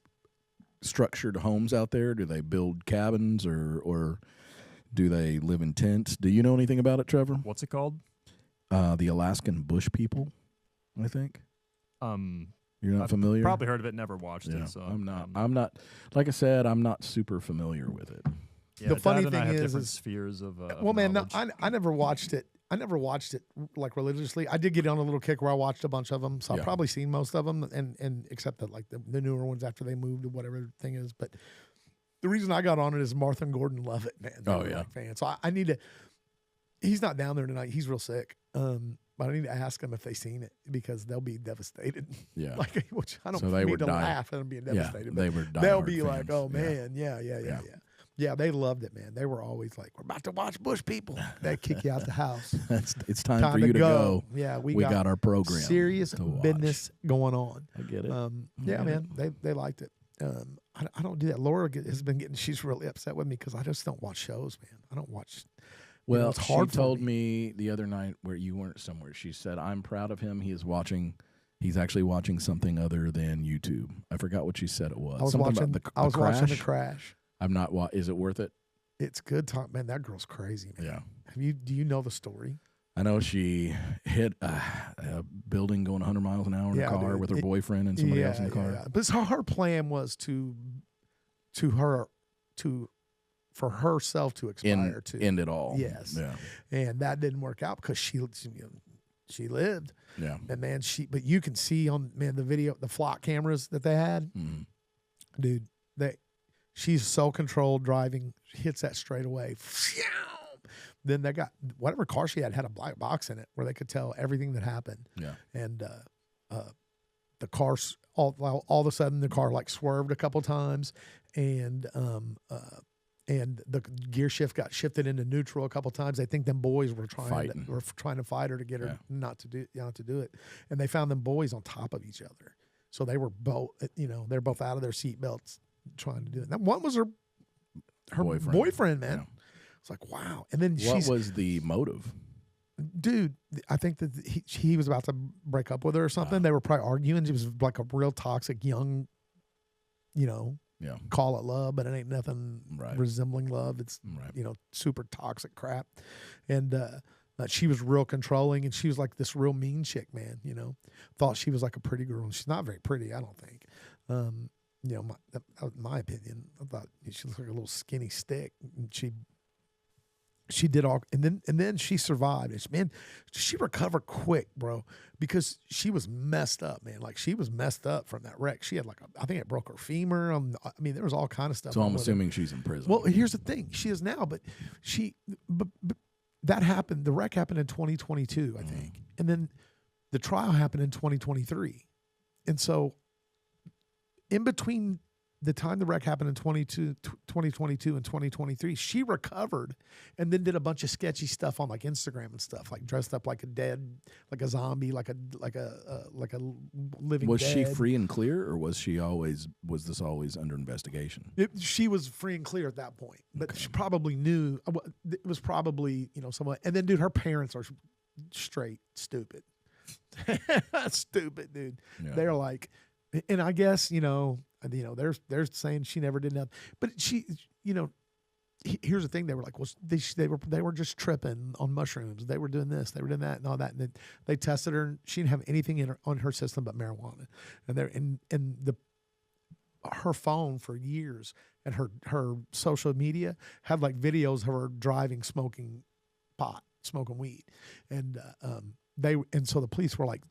structured homes out there? Do they build cabins or do they live in tents? Do you know anything about it, Trevor? What's it called? The Alaskan Bush people, I think. You're not familiar? Probably heard of it, never watched it. So I'm not. Like I said, I'm not super familiar with it. Yeah, the funny Dad and I thing have is different spheres of. Well, man, no, knowledge. I never watched it. I never watched it like religiously. I did get on a little kick where I watched a bunch of them, so I've probably seen most of them, and except that like the newer ones after they moved to whatever the thing is. But the reason I got on it is Martha and Gordon love it, man. They're fan. So I need to. He's not down there tonight. He's real sick. But I need to ask them if they've seen it because they'll be devastated. Yeah. Like, which I don't So they mean were to dying. laugh at them being devastated. Yeah, they but were they'll diehard be like, fans. oh, Yeah. man, yeah. Yeah, they loved it, man. They were always like, we're about to watch Bush people. They kick you out the house. It's time for you to go. Yeah, we got our program. Serious to watch. business going on. I get it. Yeah, man, they liked it. I don't do that. Laura has been getting. She's really upset with me because I just don't watch shows, man. I don't watch. Well, it's hard she for told me the other night where you weren't somewhere. She said, "I'm proud of him. He's actually watching something other than YouTube." I forgot what she said it was. I was Something watching. about I was Crash. watching The Crash. I'm not. Is it worth it? It's good talk, man. That girl's crazy, man. Yeah. Do you know the story? I know she hit a building going 100 miles an hour in a car with her boyfriend and somebody else in the car. Yeah. But so her plan was for herself to expire end it all. Yes. Yeah. And that didn't work out because she lived. Yeah. And man, but you can see on the video, the flock cameras that they had, dude, she's so controlled driving, hits that straight away. Then they got whatever car she had a black box in it where they could tell everything that happened. Yeah. And the car, all of a sudden, the car like swerved a couple times, and the gear shift got shifted into neutral a couple times. They think them boys were trying to fight her to get her not to do it, and they found them boys on top of each other. So they were both, they're both out of their seatbelts trying to do it. That one was her boyfriend, man. Yeah. It's like, wow. And then what was the motive? Dude, I think that he was about to break up with her or something. They were probably arguing. She was like a real toxic young, call it love, but it ain't nothing resembling love. It's, super toxic crap. And she was real controlling, and she was like this real mean chick, man, thought she was like a pretty girl. And she's not very pretty, I don't think. That was my opinion. I thought she looked like a little skinny stick. And she did all, and then she survived. And man, she recovered quick, bro, because she was messed up, man. Like she was messed up from that wreck. She had I think it broke her femur. There was all kind of stuff. So I'm assuming she's in prison. Well, here's the thing: she is now, but that happened. The wreck happened in 2022, I think, and then the trial happened in 2023, and so in between the time the wreck happened in 2022 and 2023, she recovered and then did a bunch of sketchy stuff on like Instagram and stuff, like dressed up like a zombie, like a living Was dead. she free and clear, or was this always under investigation? She was free and clear at that point, but she probably knew it was probably, someone. And then, dude, her parents are straight stupid. Stupid, dude. Yeah. They're like, and I guess, they're saying she never did nothing, but she, here's the thing. They were like, well, they were just tripping on mushrooms. They were doing this, they were doing that and all that. And then they tested her and she didn't have anything on her system but marijuana. And her phone for years and her social media had like videos of her driving, smoking pot, smoking weed. And, so the police were like,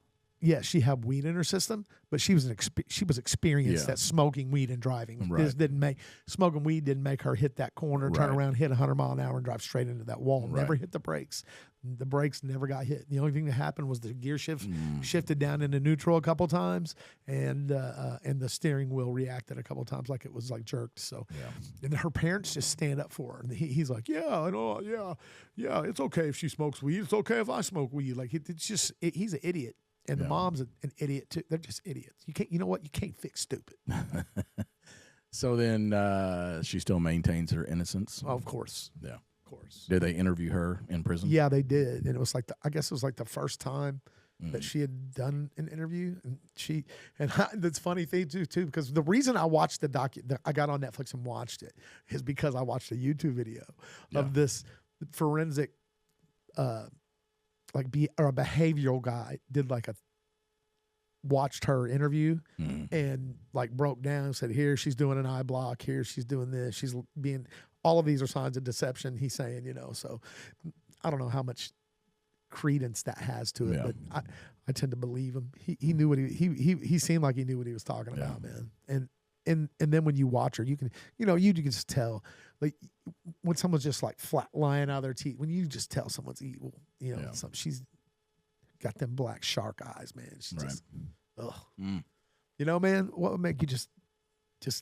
yeah, she had weed in her system, but she was experienced at smoking weed and driving. Right. Smoking weed didn't make her hit that corner, turn around, hit 100 mile an hour, and drive straight into that wall. Right. Never hit the brakes. The brakes never got hit. The only thing that happened was the gear shifted down into neutral a couple times, and the steering wheel reacted a couple times like it was like jerked. So, and her parents just stand up for her. And he's like, yeah, I know, yeah, it's okay if she smokes weed. It's okay if I smoke weed. Like he's an idiot. And the mom's an idiot too. They're just idiots. You can't. You know what? You can't fix stupid. So then she still maintains her innocence. Oh, of course. Yeah, of course. Did they interview her in prison? Yeah, they did, and it was I guess it was like the first time that she had done an interview, and that's funny thing too, because the reason I watched I got on Netflix and watched it is because I watched a YouTube video of this forensic. A behavioral guy did watched her interview and broke down and said, here she's doing an eye block, here she's doing this, she's being, all of these are signs of deception, he's saying, so I don't know how much credence that has to it, but I tend to believe him. He knew what he seemed like he knew what he was talking about, man. And then when you watch her, you can just tell, like when someone's just like flat lying out of their teeth, when you just tell someone's evil, she's got them black shark eyes, man. It's just, ugh. Mm. You know, man, what would make you just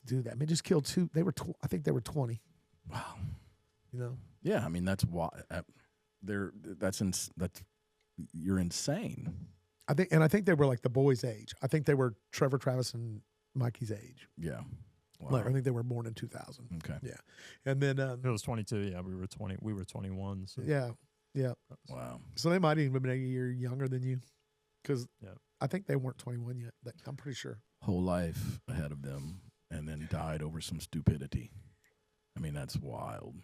do that? I mean, just kill two. They were, I think they were 20. Wow. You know? Yeah, I mean that's why you're insane. I think they were like the boys' age. I think they were Trevor, Travis, and Mikey's age. Yeah. Wow. Like, I think they were born in 2000. Okay. Yeah. And then It was 22. Yeah, we were 20. We were 21. So. yeah. Wow. So they might even have been a year younger than you, because Yeah. I think they weren't 21 yet. I'm pretty sure. Whole life ahead of them, and then died over some stupidity. I mean, that's wild.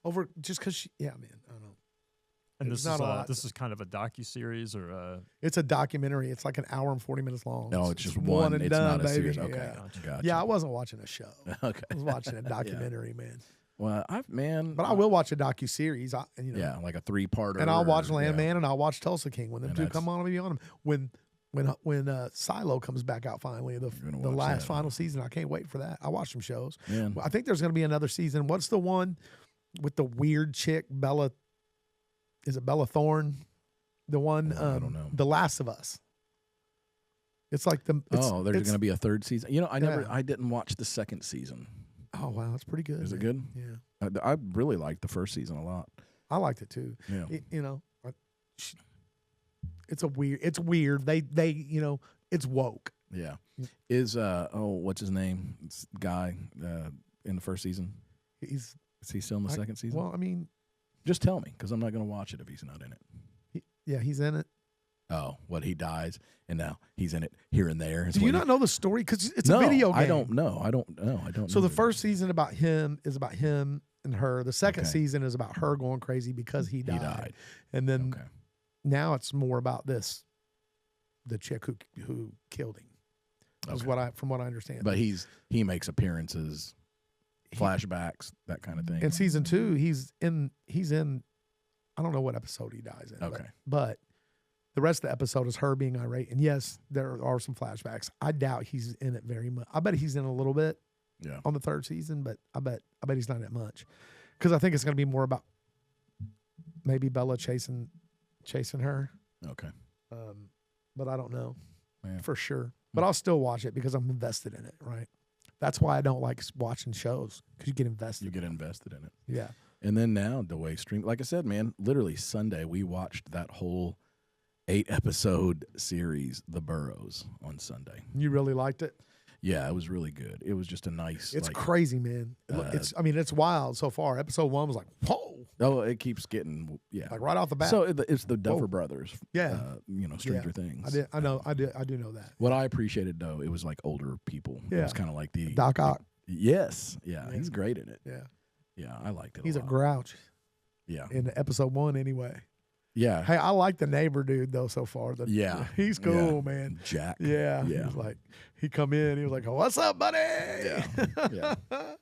Over just because yeah, man. I don't know. And It's this not is a lot. this is kind of a docu-series or It's a documentary. It's like an hour and 40 minutes long. No, it's just one. and It's done, not a baby. series. Okay, Yeah. gotcha. Yeah, I wasn't watching a show. Okay. I was watching a documentary, man. Well, But I will watch a docu-series. Yeah, like a 3-parter. And I'll watch yeah. Landman and I'll watch Tulsa King when them And two that's- come on. I'll be on them. When Silo comes back out finally, the watch last that. final season, I can't wait for that. I watch some shows. Man. I think there's going to be another season. What's the one with the weird chick, Bella? Is it Bella Thorne? The one, I don't know. The Last of Us. It's like there's going to be a 3rd season. You know, Yeah. I didn't watch the 2nd season. Oh wow, that's pretty good. Is it man. good? Yeah, I really liked the 1st season a lot. I liked it too. Yeah. It's weird. They it's woke. Yeah. Is what's his name? It's guy in the 1st season. He's Is he still in the 2nd season? well. I mean, Just tell me, because I'm not going to watch it if he's not in it. he's in it. Oh, he dies, and now he's in it here and there. Do you not know the story? Because it's No, a video game. I don't know. I don't know. So the first season about him is about him and her. The second Okay. season is about her going crazy because he died. And then Okay. now it's more about the chick who killed him. Is Okay. from what I understand. But he makes appearances, flashbacks, that kind of thing. in season 2, he's in. I don't know what episode he dies in. Okay. But the rest of the episode is her being irate. And yes, there are some flashbacks. I doubt he's in it very much. I bet he's in a little bit Yeah. on the 3rd season, but I bet he's not that much. Because I think it's going to be more about maybe Bella chasing her. Okay. But I don't know Yeah. for sure. But I'll still watch it because I'm invested in it, right? That's why I don't like watching shows, because you get invested. You get invested in it. Yeah. And then now the way stream, like I said, man, literally Sunday we watched that whole 8-episode series, The Burrows, on Sunday. You really liked it? Yeah, it was really good. It was just a nice. It's crazy, man. It's wild so far. Episode 1 was like, whoa, Oh, it keeps getting like right off the bat. So it's the Duffer Brothers. Yeah. Stranger Things. I do know that. What I appreciated though, it was like older people. It Yeah. was kind of like the Doc Ock. Yes. Yeah, Yeah. he's great in it. Yeah. Yeah, I liked it. He's a lot. grouch Yeah. in episode 1 anyway. Yeah. Hey, I like the neighbor dude though so far. Yeah. He's cool, Yeah. man. Jack. Yeah. Yeah. He's like, he come in, he was like, "What's up, buddy?" Yeah. Yeah.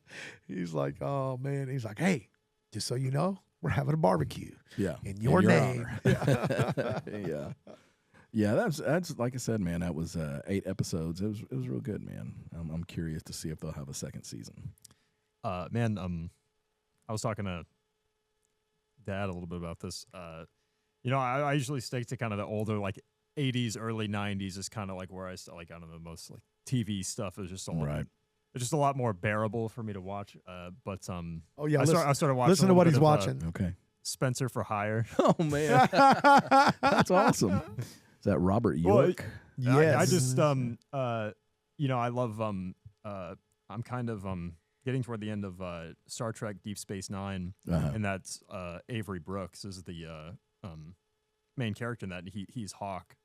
He's like, "Oh man." He's like, "Hey, just so you know, we're having a barbecue Yeah. in your name." honor. Yeah. Yeah, that's like I said, man. That was 8 episodes. It was real good, man. I'm curious to see if they'll have a 2nd season. Man, I was talking to Dad a little bit about this. I usually stick to kind of the older, like 80s, early 90s is kind of like where I still like. I don't know, most like TV stuff is just Right. It's just a lot more bearable for me to watch. But Oh yeah, I started watching. listen a to what little he's bit of, watching. Okay. Spencer for Hire. Oh man, that's awesome. Is that Robert Well, York? Yes. I just I love I'm kind of getting toward the end of Star Trek Deep Space Nine, Uh-huh. and that's Avery Brooks is the main character in that. He's Hawk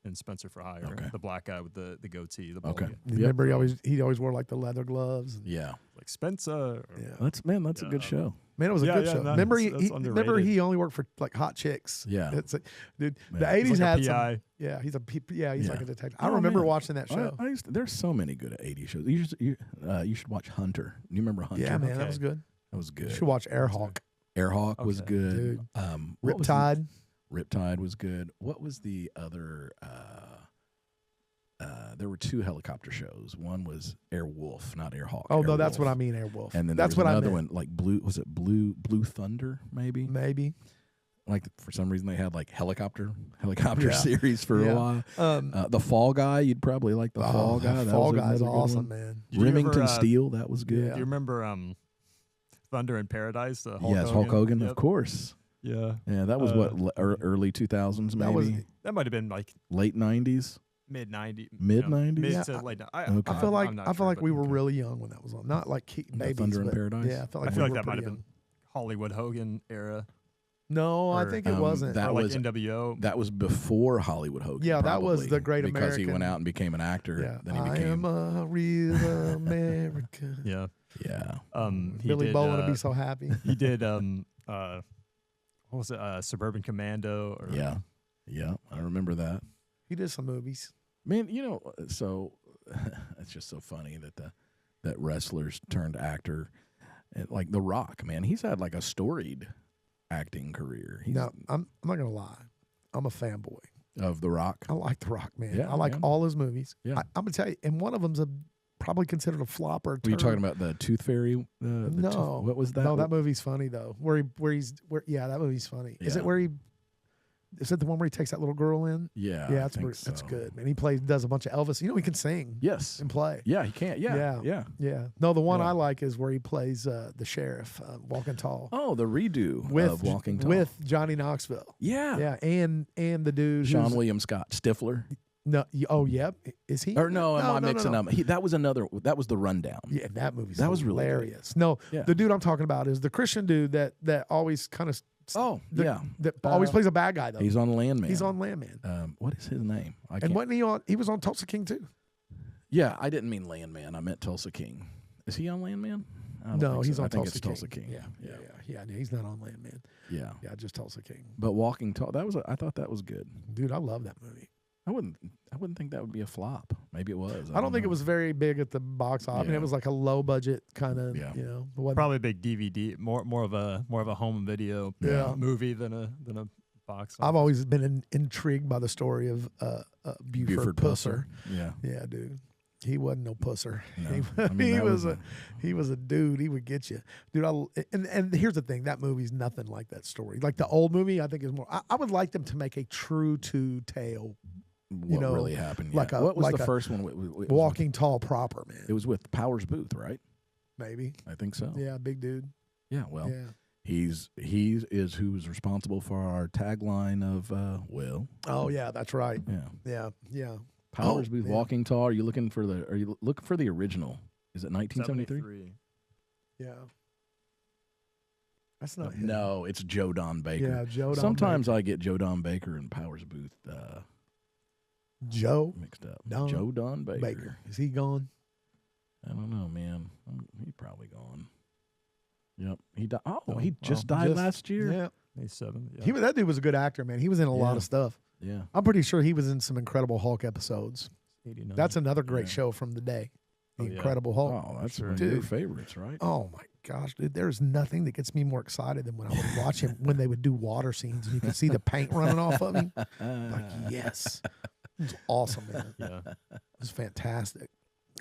in Spencer for Hire, Okay. the black guy with the goatee, the bald Okay. guy. Remember, he always wore like the leather gloves. And, Yeah. like Spencer. yeah. That's a good show. Man, it was a good show. no, Remember, that's remember underrated. he only worked for like hot chicks. Yeah. It's like, dude, Yeah. the He's 80s like a had PI. some. Yeah, he's Yeah. like a detective. Oh, I remember man. watching that show. There's so many good 80s shows. You should watch Hunter. You remember Hunter? Yeah, man, that Okay. was good. That was good. You should watch Airhawk. Airhawk was Okay. good. Dude. What was the- Riptide. Riptide was good. What was the other? There were 2 helicopter shows. One was Airwolf, not Airhawk. Oh no, that's Airwolf. what I mean, Airwolf. And then that's there was what another I meant. one, like Blue. Was it Blue Thunder? Maybe. Maybe. Like for some reason they had like helicopter series for Yeah. a while. The Fall Guy, you'd probably like the Fall Guy. That Fall was Guy's another good awesome, one. man. Did you Remington ever, Steel, that was good. yeah. Do you remember Thunder in Paradise? Hulk Yes, Hulk Hogan, Yep. of course. Yeah. Yeah, that was early 2000s, maybe That might have been like late 90s. mid 90s. Mid 90s? Mid Yeah, to late. Okay. I feel like I'm not I feel sure, like but we were really young when that was on. Not like babies, Thunder in but Paradise? Yeah, I feel like I we feel like were that might pretty have been young. Hollywood Hogan era. No, I or, think it wasn't. that Or like was NWO. That was before Hollywood Hogan. Yeah, that was probably, the Great because he went American- out and became an actor. Yeah, Then he I became am a real American. Yeah. yeah. He Billy did, Bowen would be so happy. He did what was it? Suburban Commando. Or, Yeah, I remember that. He did some movies. Man, so it's just so funny that wrestlers turned actor, like The Rock. Man, he's had like a storied acting career. No, I'm not gonna lie. I'm a fanboy. Of The Rock. I like The Rock, man. Yeah, I like yeah. all his movies. Yeah. I'm gonna tell you, and one of them's probably considered a flop or a Were you turd. talking about the Tooth Fairy? No. What was that? No, that movie's funny though. Yeah, that movie's funny. Is Yeah. it where he? Is it the one where he takes that little girl in? Yeah, Yeah, I think that's so. good, man. He does a bunch of Elvis. He can sing. Yes. And play. Yeah, he can't. Yeah. No, the one Yeah. I like is where he plays the sheriff, Walking Tall, Oh, the redo with of Walking Tall. with Johnny Knoxville. yeah. Yeah, and the dude Sean who's, William Scott Stifler. no, yep, is he? Or no, am I mixing no. up? That was the Rundown. Yeah, that movie's That was really good. hilarious. No, Yeah. the dude I'm talking about is the Christian dude that always kind of Oh, yeah. that always plays a bad guy though. He's on Landman. He's on Landman. What is his name? And wasn't he on? He was on Tulsa King too. Yeah, I didn't mean Landman. I meant Tulsa King. Is he on Landman? I don't No, think he's so. on I think Tulsa it's King. Tulsa King. Yeah. He's not on Landman. Yeah. Yeah, just Tulsa King. But Walking Tall, I thought that was good. Dude, I love that movie. I wouldn't think that would be a flop. Maybe it was. I don't think it know. was very big at the box office. I mean, Yeah. it was like a low budget kind of, Yeah. it wasn't- Probably a big DVD, more of a home video Yeah. movie than a box. I've always been intrigued by the story of Buford Pusser. Yeah. Yeah, dude. He wasn't no pusser. No. He, I mean, he that was was he was a dude. He would get you, dude. And here's the thing: that movie's nothing like that story. Like the old movie, I think is more. I would like them to make a true to tale. What know, really happened? like Yeah. a- What was like the a first one? It was Walking Tall proper, man. It was with Powers Booth, right? Maybe. I think so. Yeah, big dude. Yeah. Well, Yeah. he is who's responsible for our tagline of Will. Oh yeah, that's right. Yeah. Yeah. Powers Booth, man. Walking Tall. Are you looking for the original? Is it 1973? Yeah. That's not him. No, it's Joe Don Baker. Yeah, Joe Don Sometimes I get Joe Don Baker and Powers Booth Joe mixed up. Don Joe Don Baker. Baker. Is he gone? I don't know, man. He's probably gone. Yep. He died. Oh, Oh, he just died just- last year. Yeah. May 7th. Yeah. That dude was a good actor, man. He was in a lot Yeah. of stuff. Yeah. I'm pretty sure he was in some Incredible Hulk episodes. 89. That's another great Yeah. show from the day. The Oh, yeah. Incredible Hulk. Oh, that's sure. one of your Dude. favorites, right? Oh my gosh, dude! There's nothing that gets me more excited than when I would watch him when they would do water scenes and you could see the paint running off of him. Like, yes, it was awesome, man. Yeah. It was fantastic.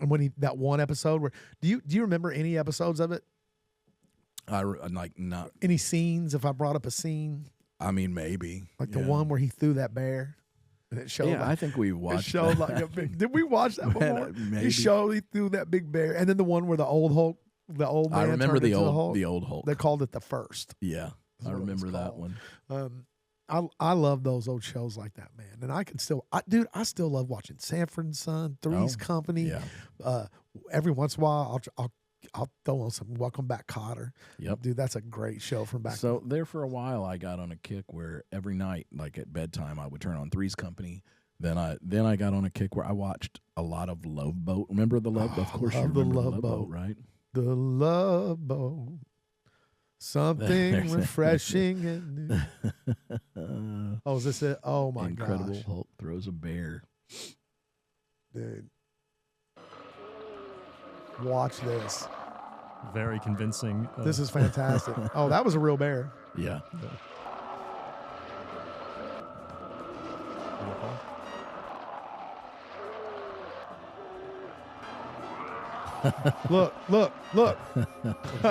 And when that one episode where do you remember any episodes of it? Like not. Any scenes? If I brought up a scene, I mean, maybe like the Yeah. one where he threw that bear, and it showed. Yeah, like, I think we it watched. showed that. like a big. Did we watch that before? Maybe. He showed he threw that big bear, and then the one where the old Hulk, the old man I remember turned the into old Hulk. Hulk. They called it the first. Yeah, That's I what it was remember that called. one. I love those old shows like that, man. And I can still, I still love watching Sanford and Son, Three's Company. Yeah. Every once in a while, I'll throw on some Welcome Back, Kotter. Yep. Dude, that's a great show from back. So there for a while, I got on a kick where every night, like at bedtime, I would turn on Three's Company. Then I got on a kick where I watched a lot of Love Boat. Remember the Love? Of course, you love the remember Love Boat. right? The Love Boat, something There's- refreshing and new. Oh, is this it? Oh my Incredible gosh, Hulk throws a bear. dude! Watch this. Very convincing. This is fantastic. Oh, that was a real bear. Yeah. Look.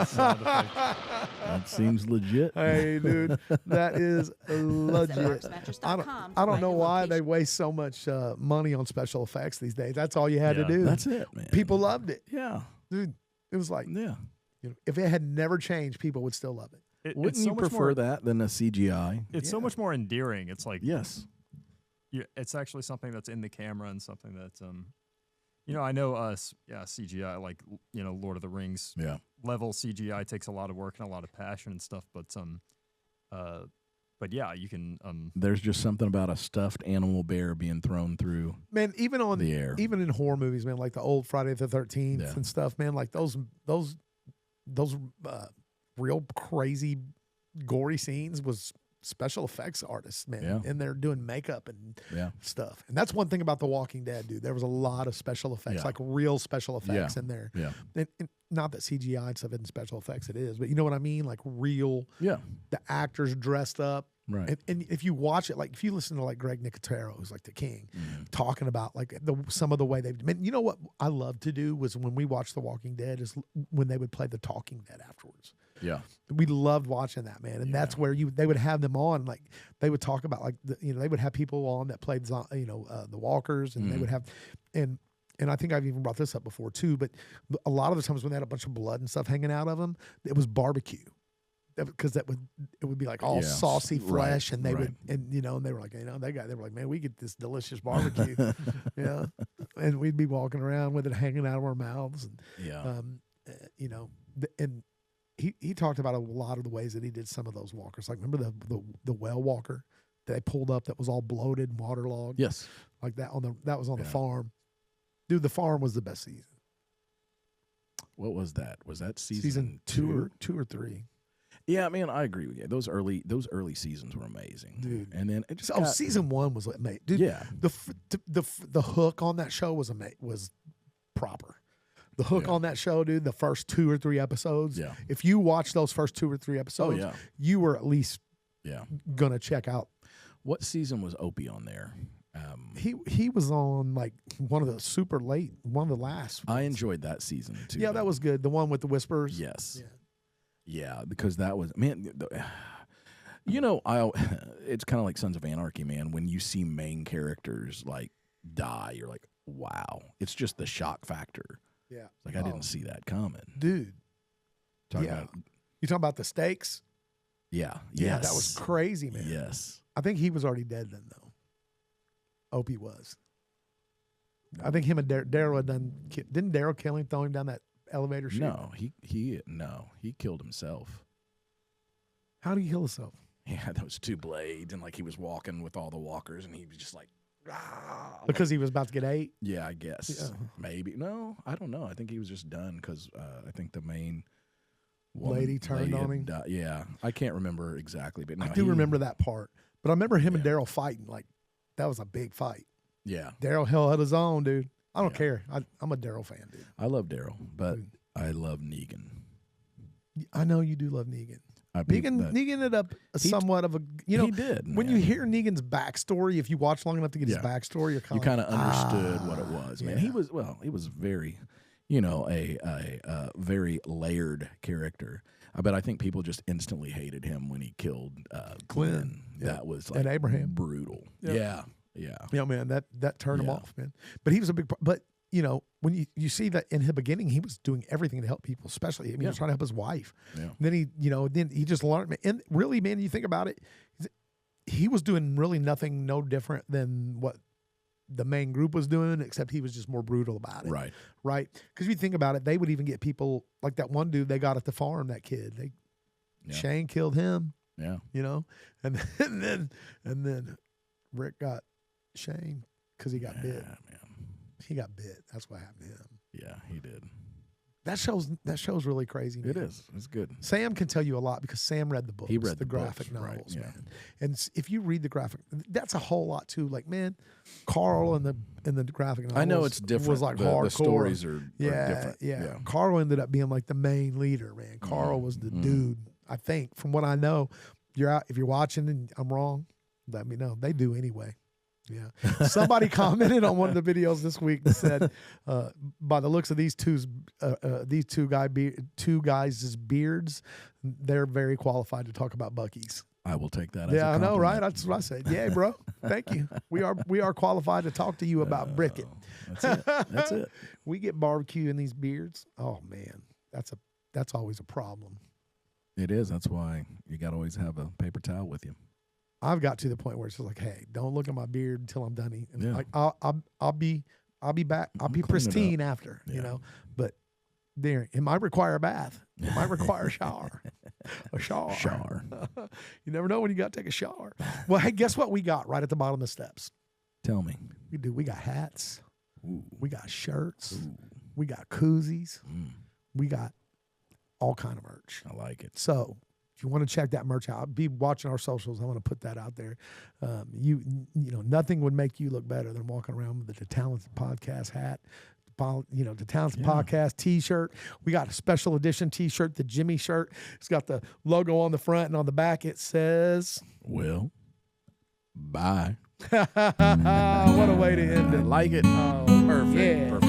That seems legit. Hey, dude, that is legit. I don't know why they waste so much money on special effects these days. That's all you had to do. That's it, man. People loved it. Yeah. Dude, it was like, Yeah. you know, if it had never changed, people would still love it. Wouldn't you prefer that than a CGI? It's so much more endearing. It's like, yes. It's actually something that's in the camera and something that's, you know, I know CGI, like, you know, Lord of the Rings level CGI takes a lot of work and a lot of passion and stuff, but yeah, you can. There's just something about a stuffed animal bear being thrown through, man. Even on the air, even in horror movies, man, like the old Friday the 13th and stuff, man, like those real crazy gory scenes was special effects artists, man, and they're doing makeup and stuff. And that's one thing about The Walking Dead, dude. There was a lot of special effects, like real special effects in there. Yeah. And not that CGI and stuff isn't special effects, it is, but you know what I mean? Like real, the actors dressed up. Right. And if you watch it, like if you listen to like Greg Nicotero, who's like the king, talking about like some of the way they've, you know what I love to do was when we watched The Walking Dead is when they would play The Talking Dead afterwards. Yeah. We loved watching that, man. And that's where they would have them on, like they would talk about like, they would have people on that played, the walkers, and they would have, and I think I've even brought this up before too, but a lot of the times when they had a bunch of blood and stuff hanging out of them, it was barbecue. Because it would be like all saucy flesh, and they would, and they were like, they were like, man, we get this delicious barbecue, and we'd be walking around with it hanging out of our mouths, and and he talked about a lot of the ways that he did some of those walkers. Like remember the well walker that they pulled up that was all bloated and waterlogged, like that that was on the farm, dude. The farm was the best season. What was that? Was that season two or three? Yeah, man, I agree with you. Those early seasons were amazing, dude. And then it just season one was amazing, dude. Yeah, the hook on that show was proper. The hook on that show, dude. The first 2 or 3 episodes. Yeah. If you watch those first 2 or 3 episodes, you were at least gonna check out. What season was Opie on there? He was on like one of the super late, one of the last ones. I enjoyed that season too. Yeah, that was good. The one with the whispers. Yes. Yeah, because that was, man, it's kind of like Sons of Anarchy, man. When you see main characters like die, you're like, wow. It's just the shock factor. Yeah. Like I didn't see that coming. Dude. You talking about the stakes? Yeah. Yeah, that was crazy, man. Yes. I think he was already dead then, though. Opie was. I think him and Daryl had done, didn't Daryl kill him, throw him down that elevator chute? No, he killed himself. How did he kill himself? He had those 2 blades, and like he was walking with all the walkers, and he was just like, because he was about to get ate. Yeah, I guess maybe. No, I don't know. I think he was just done because I think the main lady turned on him. Yeah, I can't remember exactly, but no, I do remember that part. But I remember him and Daryl fighting. Like that was a big fight. Yeah, Daryl held his own, dude. I don't care. I'm a Daryl fan, dude. I love Daryl, but I love Negan. I know you do love Negan. Negan ended up somewhat of a, he did. When you hear Negan's backstory, if you watch long enough to get his backstory, you kind of understood what it was, man. He was very, a very layered character. But I think people just instantly hated him when he killed Glenn. That was like and Abraham. Brutal. Yep. Yeah, man, that turned him off, man. But he was a big, but when you see that in the beginning, he was doing everything to help people, especially, he was trying to help his wife. Yeah. And then he just learned, and really, man, you think about it, he was doing really nothing, no different than what the main group was doing, except he was just more brutal about it. Right. Because if you think about it, they would even get people like that one dude they got at the farm, that kid. Shane killed him. Yeah. And then Rick got Shane because he got bit. Man. He got bit. That's what happened to him. Yeah, he did. That show's really crazy, man. It is. It's good. Sam can tell you a lot because Sam read the books. He read the graphic books, novels, right, man. And if you read the graphic, that's a whole lot too. Like, man, Carl in the graphic novels, I know it's different. Was like hardcore. The stories are different. Yeah. Carl ended up being like the main leader, man. Carl was the dude. I think, from what I know, if you're watching and I'm wrong, let me know. They do anyway. Yeah. Somebody commented on one of the videos this week that said, by the looks of these two guys' beards, they're very qualified to talk about Buc-ee's. I will take that. Yeah, as a I know, right? compliment. That's what I said. Yeah, bro. Thank you. We are qualified to talk to you about Bricket. That's it. That's it. We get barbecue in these beards. Oh man, that's always a problem. It is. That's why you got to always have a paper towel with you. I've got to the point where it's just like, hey, don't look at my beard until I'm done eating. Yeah. Like I'll be back. I'll be Clean it pristine up. after, Yeah. you know. But there, it might require a bath. It might require a shower. A shower. Shower. You never know when you got to take a shower. Well, hey, guess what we got right at the bottom of the steps? Tell me. We got hats. Ooh. We got shirts. Ooh. We got koozies. Mm, We got all kind of merch. I like it. So if you want to check that merch out, be watching our socials. I want to put that out there. You know, nothing would make you look better than walking around with the DeTalented podcast hat. You know, the DeTalented podcast T-shirt. We got a special edition T-shirt, the Jimmy shirt. It's got the logo on the front, and on the back it says, Well, bye. what a way to end I it. like it. Oh, Perfect. yeah. Perfect.